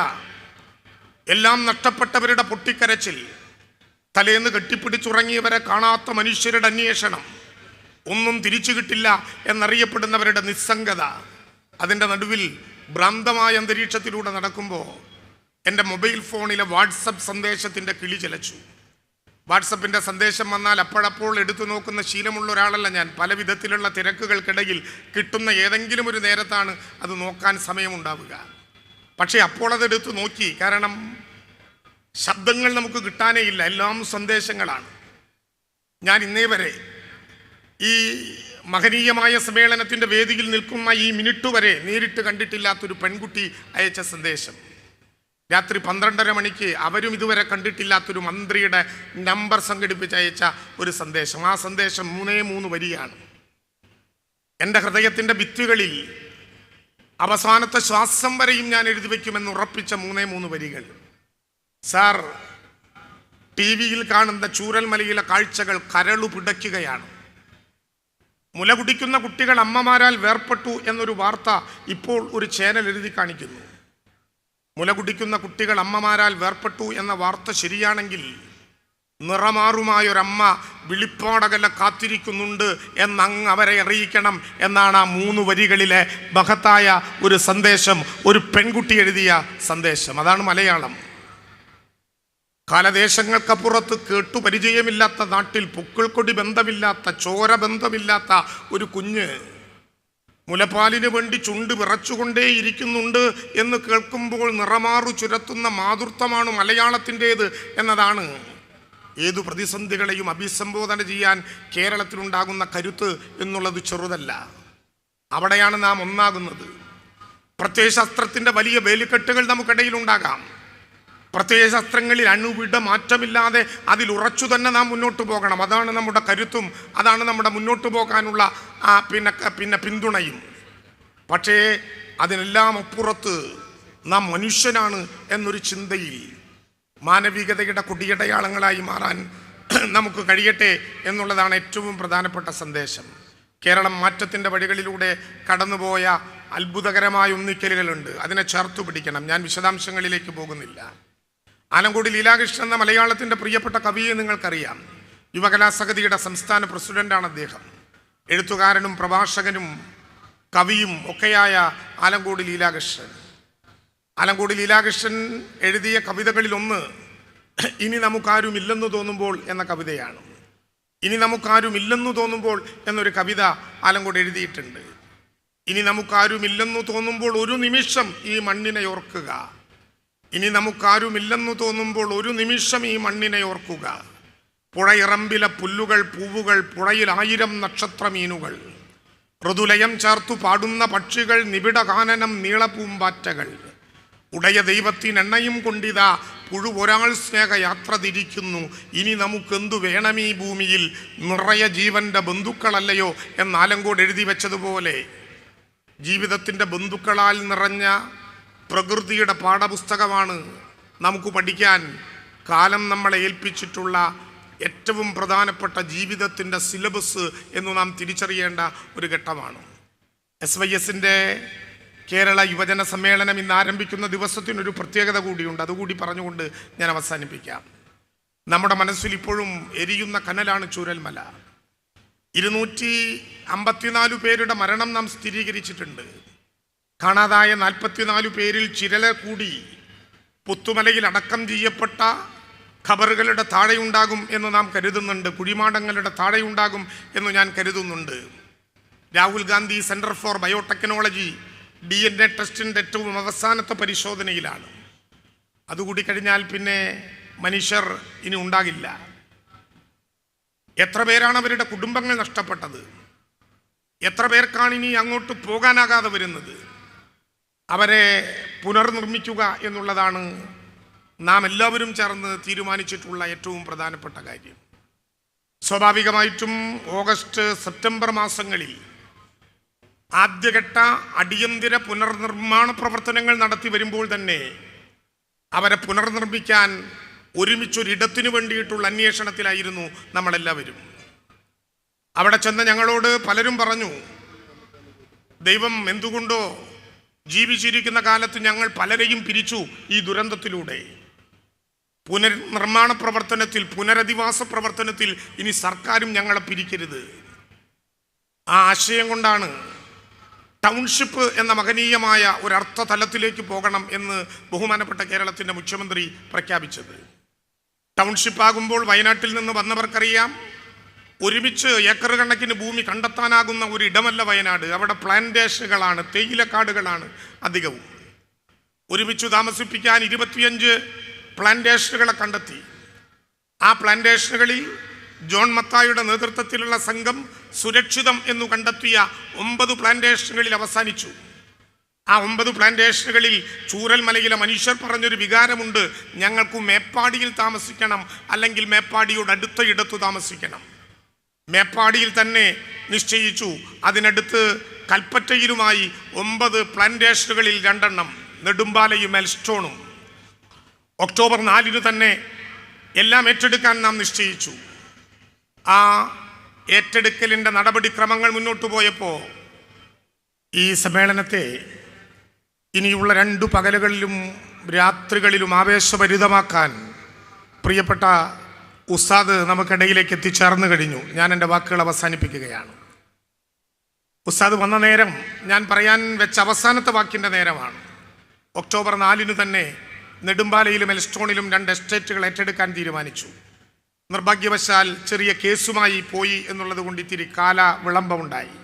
എല്ലാം നഷ്ടപ്പെട്ടവരുടെ പൊട്ടിക്കരച്ചിൽ, തലേന്ന് കെട്ടിപ്പിടിച്ചുറങ്ങിയവരെ കാണാത്ത മനുഷ്യരുടെ അന്വേഷണം, ഒന്നും തിരിച്ചു കിട്ടില്ല എന്നറിയപ്പെടുന്നവരുടെ നിസ്സംഗത, അതിൻ്റെ നടുവിൽ ഭ്രാന്തമായ അന്തരീക്ഷത്തിലൂടെ നടക്കുമ്പോൾ എൻ്റെ മൊബൈൽ ഫോണിലെ വാട്സപ്പ് സന്ദേശത്തിൻ്റെ കിളി ചിലച്ചു. വാട്സപ്പിൻ്റെ സന്ദേശം വന്നാൽ അപ്പോഴപ്പോൾ എടുത്തു നോക്കുന്ന ശീലമുള്ള ഒരാളല്ല ഞാൻ. പല വിധത്തിലുള്ള തിരക്കുകൾക്കിടയിൽ കിട്ടുന്ന ഏതെങ്കിലും ഒരു നേരത്താണ് അത് നോക്കാൻ സമയമുണ്ടാവുക. പക്ഷേ അപ്പോൾ അതെടുത്ത് നോക്കി. കാരണം ശബ്ദങ്ങൾ നമുക്ക് കിട്ടാനേ ഇല്ല, എല്ലാം സന്ദേശങ്ങളാണ്. ഞാൻ ഇന്നേ വരെ ഈ മഹനീയമായ സമ്മേളനത്തിൻ്റെ വേദിയിൽ നിൽക്കുന്ന ഈ മിനിറ്റ് വരെ നേരിട്ട് കണ്ടിട്ടില്ലാത്തൊരു പെൺകുട്ടി അയച്ച സന്ദേശം, രാത്രി 12:30 മണിക്ക് അവരും ഇതുവരെ കണ്ടിട്ടില്ലാത്തൊരു മന്ത്രിയുടെ നമ്പർ സംഘടിപ്പിച്ച് അയച്ച ഒരു സന്ദേശം. ആ സന്ദേശം 3 വരിയാണ്. എൻ്റെ ഹൃദയത്തിൻ്റെ ഭിത്തികളിൽ അവസാനത്തെ ശ്വാസം വരെയും ഞാൻ എഴുതി വയ്ക്കുമെന്ന് ഉറപ്പിച്ച 3 വരികൾ. സാർ, TV-യിൽ കാണുന്ന ചൂരൽമലയിലെ കാഴ്ചകൾ കരളു പിടയ്ക്കുകയാണ്. മുല കുടിക്കുന്ന കുട്ടികൾ അമ്മമാരാൽ വേർപെട്ടു എന്നൊരു വാർത്ത ഇപ്പോൾ ഒരു ചാനൽ എഴുതി കാണിക്കുന്നു. മുല കുടിക്കുന്ന കുട്ടികൾ അമ്മമാരാൽ വേർപെട്ടു എന്ന വാർത്ത ശരിയാണെങ്കിൽ നിറമാറുമായൊരമ്മ വിളിപ്പാടകല കാത്തിരിക്കുന്നുണ്ട് എന്നങ്ങ് അവരെ അറിയിക്കണം എന്നാണ് ആ 3 വരികളിലെ മഹത്തായ ഒരു സന്ദേശം, ഒരു പെൺകുട്ടി എഴുതിയ സന്ദേശം. അതാണ് മലയാളം. കാലദേശങ്ങൾക്കപ്പുറത്ത് കേട്ടു പരിചയമില്ലാത്ത നാട്ടിൽ പൊക്കിൾക്കൊടി ബന്ധമില്ലാത്ത, ചോര ബന്ധമില്ലാത്ത ഒരു കുഞ്ഞ് മുലപ്പാലിന് വേണ്ടി ചുണ്ട് വിറച്ചുകൊണ്ടേയിരിക്കുന്നുണ്ട് എന്ന് കേൾക്കുമ്പോൾ നിറമാറു ചുരത്തുന്ന മാതൃത്വമാണ് മലയാളത്തിൻ്റേത് എന്നതാണ് ഏതു പ്രതിസന്ധികളെയും അഭിസംബോധന ചെയ്യാൻ കേരളത്തിലുണ്ടാകുന്ന കരുത്ത് എന്നുള്ളത് ചെറുതല്ല. അവിടെയാണ് നാം ഒന്നാകുന്നത്. പ്രത്യയശാസ്ത്രത്തിൻ്റെ വലിയ വേലിക്കെട്ടുകൾ നമുക്കിടയിലുണ്ടാകാം. പ്രത്യയശാസ്ത്രങ്ങളിൽ അണുവിട മാറ്റമില്ലാതെ അതിൽ ഉറച്ചു തന്നെ നാം മുന്നോട്ട് പോകണം. അതാണ് നമ്മുടെ കരുത്തും, അതാണ് നമ്മുടെ മുന്നോട്ട് പോകാനുള്ള പിന്നെ പിന്തുണയും. പക്ഷേ അതിനെല്ലാം അപ്പുറത്ത് നാം മനുഷ്യനാണ് എന്നൊരു ചിന്തയിൽ മാനവികതയുടെ കൊടിയടയാളങ്ങളായി മാറാൻ നമുക്ക് കഴിയട്ടെ എന്നുള്ളതാണ് ഏറ്റവും പ്രധാനപ്പെട്ട സന്ദേശം. കേരളം മാറ്റത്തിൻ്റെ വഴികളിലൂടെ കടന്നുപോയ അത്ഭുതകരമായ ഒന്നിക്കലുകളുണ്ട്. അതിനെ ചേർത്തു പിടിക്കണം. ഞാൻ വിശദാംശങ്ങളിലേക്ക് പോകുന്നില്ല. ആലങ്കോട് ലീലാകൃഷ്ണൻ എന്ന മലയാളത്തിൻ്റെ പ്രിയപ്പെട്ട കവിയെ നിങ്ങൾക്കറിയാം. യുവകലാസമിതിയുടെ സംസ്ഥാന പ്രസിഡന്റാണ് അദ്ദേഹം. എഴുത്തുകാരനും പ്രഭാഷകനും കവിയും ഒക്കെയായ ആലങ്കോട് ലീലാകൃഷ്ണൻ. ആലങ്കോട് ലീലാകൃഷ്ണൻ എഴുതിയ കവിതകളിലൊന്ന് ഇനി നമുക്കാരുമില്ലെന്ന് തോന്നുമ്പോൾ എന്ന കവിതയാണ്. ഇനി നമുക്കാരുമില്ലെന്ന് തോന്നുമ്പോൾ എന്നൊരു കവിത ആലങ്കോട് എഴുതിയിട്ടുണ്ട്. ഇനി നമുക്കാരുമില്ലെന്ന് തോന്നുമ്പോൾ ഒരു നിമിഷം ഈ മണ്ണിനെ ഓർക്കുക. ഇനി നമുക്കാരുമില്ലെന്ന് തോന്നുമ്പോൾ ഒരു നിമിഷം ഈ മണ്ണിനെ ഓർക്കുക. പുഴയിറമ്പിലെ പുല്ലുകൾ, പൂവുകൾ, പുഴയിൽ 1000 നക്ഷത്രമീനുകൾ, ഋതുലയം ചേർത്തു പാടുന്ന പക്ഷികൾ, നിബിഡകാനനം നീളപ്പൂമ്പാറ്റകൾ, ഉടയ ദൈവത്തിനെണ്ണയും കൊണ്ടിതാ പുഴുവൊരാൾ സ്നേഹയാത്ര തിരിക്കുന്നു. ഇനി നമുക്കെന്തു വേണം ഈ ഭൂമിയിൽ, നിറയ ജീവന്റെ ബന്ധുക്കളല്ലയോ എന്ന് ആലങ്കോട് എഴുതി വെച്ചതുപോലെ ജീവിതത്തിൻ്റെ ബന്ധുക്കളാൽ നിറഞ്ഞ പ്രകൃതിയുടെ പാഠപുസ്തകമാണ് നമുക്ക് പഠിക്കാൻ കാലം നമ്മളെ ഏൽപ്പിച്ചിട്ടുള്ള ഏറ്റവും പ്രധാനപ്പെട്ട ജീവിതത്തിൻ്റെ സിലബസ് എന്ന് നാം തിരിച്ചറിയേണ്ട ഒരു ഘട്ടമാണ്. SYSൻ്റെ കേരള യുവജന സമ്മേളനം ഇന്ന് ആരംഭിക്കുന്ന ദിവസത്തിനൊരു പ്രത്യേകത കൂടിയുണ്ട്. അതുകൂടി പറഞ്ഞുകൊണ്ട് ഞാൻ അവസാനിപ്പിക്കാം. നമ്മുടെ മനസ്സിൽ ഇപ്പോഴും എരിയുന്ന കനലാണ് ചൂരൽമല. 254 പേരുടെ മരണം നാം സ്ഥിരീകരിച്ചിട്ടുണ്ട്. കാണാതായ 44 പേരിൽ ചിരല കൂടി പുത്തുമലയിൽ അടക്കം ചെയ്യപ്പെട്ട ഖബറുകളുടെ താഴെയുണ്ടാകും എന്ന് നാം കരുതുന്നുണ്ട്. കുഴിമാടങ്ങളുടെ താഴെയുണ്ടാകും എന്ന് ഞാൻ കരുതുന്നുണ്ട്. Rahul Gandhi centre for biotechnology DNA ടെസ്റ്റിൻ്റെ ഏറ്റവും അവസാനത്തെ പരിശോധനയിലാണ്. അതുകൂടി കഴിഞ്ഞാൽ പിന്നെ മനുഷ്യർ ഇനി ഉണ്ടാകില്ല. എത്ര പേരാണ് അവരുടെ കുടുംബങ്ങൾ നഷ്ടപ്പെട്ടത്? എത്ര പേർക്കാണ് ഇനി അങ്ങോട്ട് പോകാനാകാതെ വരുന്നത്? അവരെ പുനർനിർമ്മിക്കുക എന്നുള്ളതാണ് നാം എല്ലാവരും ചേർന്ന് തീരുമാനിച്ചിട്ടുള്ള ഏറ്റവും പ്രധാനപ്പെട്ട കാര്യം. സ്വാഭാവികമായിട്ടും ഓഗസ്റ്റ് സെപ്റ്റംബർ മാസങ്ങളിൽ ആദ്യഘട്ട അടിയന്തര പുനർനിർമ്മാണ പ്രവർത്തനങ്ങൾ നടത്തി വരുമ്പോൾ തന്നെ അവരെ പുനർനിർമ്മിക്കാൻ ഒരുമിച്ചൊരിടത്തിനു വേണ്ടിയിട്ടുള്ള അന്വേഷണത്തിലായിരുന്നു നമ്മളെല്ലാവരും. അവിടെ ചെന്ന് ഞങ്ങളോട് പലരും പറഞ്ഞു, ദൈവം എന്തുകൊണ്ടോ ജീവിച്ചിരിക്കുന്ന കാലത്ത് ഞങ്ങൾ പലരെയും പിരിച്ചു ഈ ദുരന്തത്തിലൂടെ. പുനർനിർമ്മാണ പ്രവർത്തനത്തിൽ, പുനരധിവാസ പ്രവർത്തനത്തിൽ ഇനി സർക്കാരും ഞങ്ങളെ പിരിക്കരുത്. ആ ആശയം കൊണ്ടാണ് ടൗൺഷിപ്പ് എന്ന മഹനീയമായ ഒരർത്ഥ തലത്തിലേക്ക് പോകണം എന്ന് ബഹുമാനപ്പെട്ട കേരളത്തിൻ്റെ മുഖ്യമന്ത്രി പ്രഖ്യാപിച്ചത്. ടൗൺഷിപ്പ് ആകുമ്പോൾ വയനാട്ടിൽ നിന്ന് വന്നവർക്കറിയാം, ഒരുമിച്ച് ഏക്കർ കണക്കിന് ഭൂമി കണ്ടെത്താനാകുന്ന ഒരു ഇടമല്ല വയനാട്. അവിടെ പ്ലാന്റേഷനുകളാണ്, തേയിലക്കാടുകളാണ് അധികവും. ഒരുമിച്ച് താമസിപ്പിക്കാൻ 25 പ്ലാന്റേഷനുകളെ കണ്ടെത്തി. ആ പ്ലാന്റേഷനുകളിൽ ജോൺ മത്തായിയുടെ നേതൃത്വത്തിലുള്ള സംഘം സുരക്ഷിതം എന്നു കണ്ടെത്തിയ 9 പ്ലാന്റേഷനുകളിൽ അവസാനിച്ചു. ആ 9 പ്ലാന്റേഷനുകളിൽ ചൂരൽമലയിലെ മനുഷ്യർ പറഞ്ഞൊരു വികാരമുണ്ട്, ഞങ്ങൾക്ക് മേപ്പാടിയിൽ താമസിക്കണം, അല്ലെങ്കിൽ മേപ്പാടിയോട് അടുത്ത ഇടത്തു താമസിക്കണം. മേപ്പാടിയിൽ തന്നെ നിശ്ചയിച്ചു. അതിനടുത്ത് കൽപ്പറ്റയിലുമായി 9 പ്ലാന്റേഷനുകളിൽ 2 എണ്ണം, നെടുമ്പാലയും എൽസ്റ്റോണും. ഒക്ടോബർ 4 തന്നെ എല്ലാം ഏറ്റെടുക്കാൻ നാം നിശ്ചയിച്ചു. ആ ഏറ്റെടുക്കലിൻ്റെ നടപടിക്രമങ്ങൾ മുന്നോട്ട് പോയപ്പോൾ ഈ സമ്മേളനത്തെ ഇനിയുള്ള 2 പകലുകളിലും രാത്രികളിലും ആവേശഭരിതമാക്കാൻ പ്രിയപ്പെട്ട ഉസ്താദ് നമുക്കിടയിലേക്ക് എത്തിച്ചേർന്ന് കഴിഞ്ഞു. ഞാൻ എൻ്റെ വാക്കുകൾ അവസാനിപ്പിക്കുകയാണ്. ഉസ്താദ് വന്ന നേരം ഞാൻ പറയാൻ വെച്ച അവസാനത്തെ വാക്കിൻ്റെ നേരമാണ്. ഒക്ടോബർ 4 തന്നെ നെടുമ്പാലയിലും എൽസ്റ്റോണിലും 2 എസ്റ്റേറ്റുകൾ ഏറ്റെടുക്കാൻ തീരുമാനിച്ചു. നിർഭാഗ്യവശാൽ ചെറിയ കേസുമായി പോയി എന്നുള്ളത് കൊണ്ട് ഇത്തിരി കാല വിളംബമുണ്ടായി.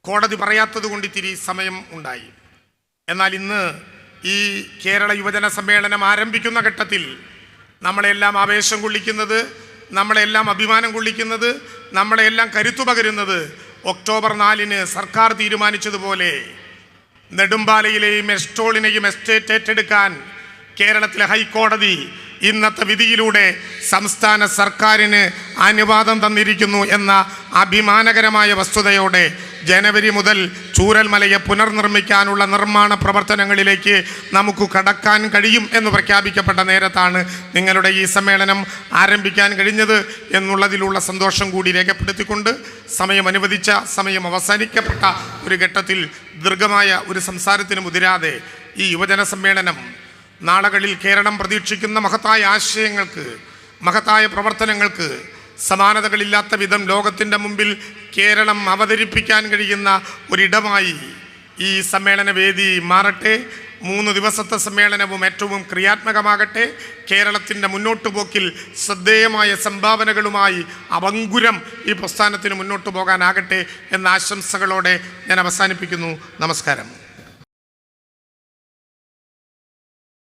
കോടതി പറയാത്തത് കൊണ്ട് ഇത്തിരി സമയം ഉണ്ടായി. എന്നാൽ ഇന്ന് ഈ കേരള യുവജന സമ്മേളനം ആരംഭിക്കുന്ന ഘട്ടത്തിൽ നമ്മളെല്ലാം ആവേശം കൊള്ളിക്കുന്നത്, നമ്മളെല്ലാം അഭിമാനം കൊള്ളിക്കുന്നത്, നമ്മളെല്ലാം കരുത്തു പകരുന്നത് ഒക്ടോബർ 4 സർക്കാർ തീരുമാനിച്ചതുപോലെ നെടുമ്പാലയിലെയും എൽസ്റ്റോണിനെയും എസ്റ്റേറ്റ് ഏറ്റെടുക്കാൻ കേരളത്തിലെ ഹൈക്കോടതി ഇന്നത്തെ വിധിയിലൂടെ സംസ്ഥാന സർക്കാരിന് അനുവാദം തന്നിരിക്കുന്നു എന്ന അഭിമാനകരമായ വസ്തുതയോടെ ജനുവരി മുതൽ ചൂരൽമലയെ പുനർനിർമ്മിക്കാനുള്ള നിർമ്മാണ പ്രവർത്തനങ്ങളിലേക്ക് നമുക്ക് കടക്കാൻ കഴിയും എന്ന് പ്രഖ്യാപിക്കപ്പെട്ട നേരത്താണ് നിങ്ങളുടെ ഈ സമ്മേളനം ആരംഭിക്കാൻ കഴിഞ്ഞത് എന്നുള്ളതിലുള്ള സന്തോഷം കൂടി രേഖപ്പെടുത്തിക്കൊണ്ട് സമയം അനുവദിച്ച, സമയം അവസാനിക്കപ്പെട്ട ഒരു ഘട്ടത്തിൽ ദീർഘമായ ഒരു സംസാരത്തിന് മുതിരാതെ ഈ യുവജന സമ്മേളനം നാളുകളിൽ കേരളം പ്രതീക്ഷിക്കുന്ന മഹത്തായ ആശയങ്ങൾക്ക്, മഹത്തായ പ്രവർത്തനങ്ങൾക്ക് സമാനതകളില്ലാത്ത വിധം ലോകത്തിൻ്റെ മുമ്പിൽ കേരളം അവതരിപ്പിക്കാൻ കഴിയുന്ന ഒരിടമായി ഈ സമ്മേളന വേദി മാറട്ടെ. 3 ദിവസത്തെ സമ്മേളനവും ഏറ്റവും ക്രിയാത്മകമാകട്ടെ. കേരളത്തിൻ്റെ മുന്നോട്ട് പോക്കിൽ ശ്രദ്ധേയമായ സംഭാവനകളുമായി അവങ്കുരം ഈ പ്രസ്ഥാനത്തിന് മുന്നോട്ട് പോകാനാകട്ടെ എന്ന ആശംസകളോടെ ഞാൻ അവസാനിപ്പിക്കുന്നു. നമസ്കാരം.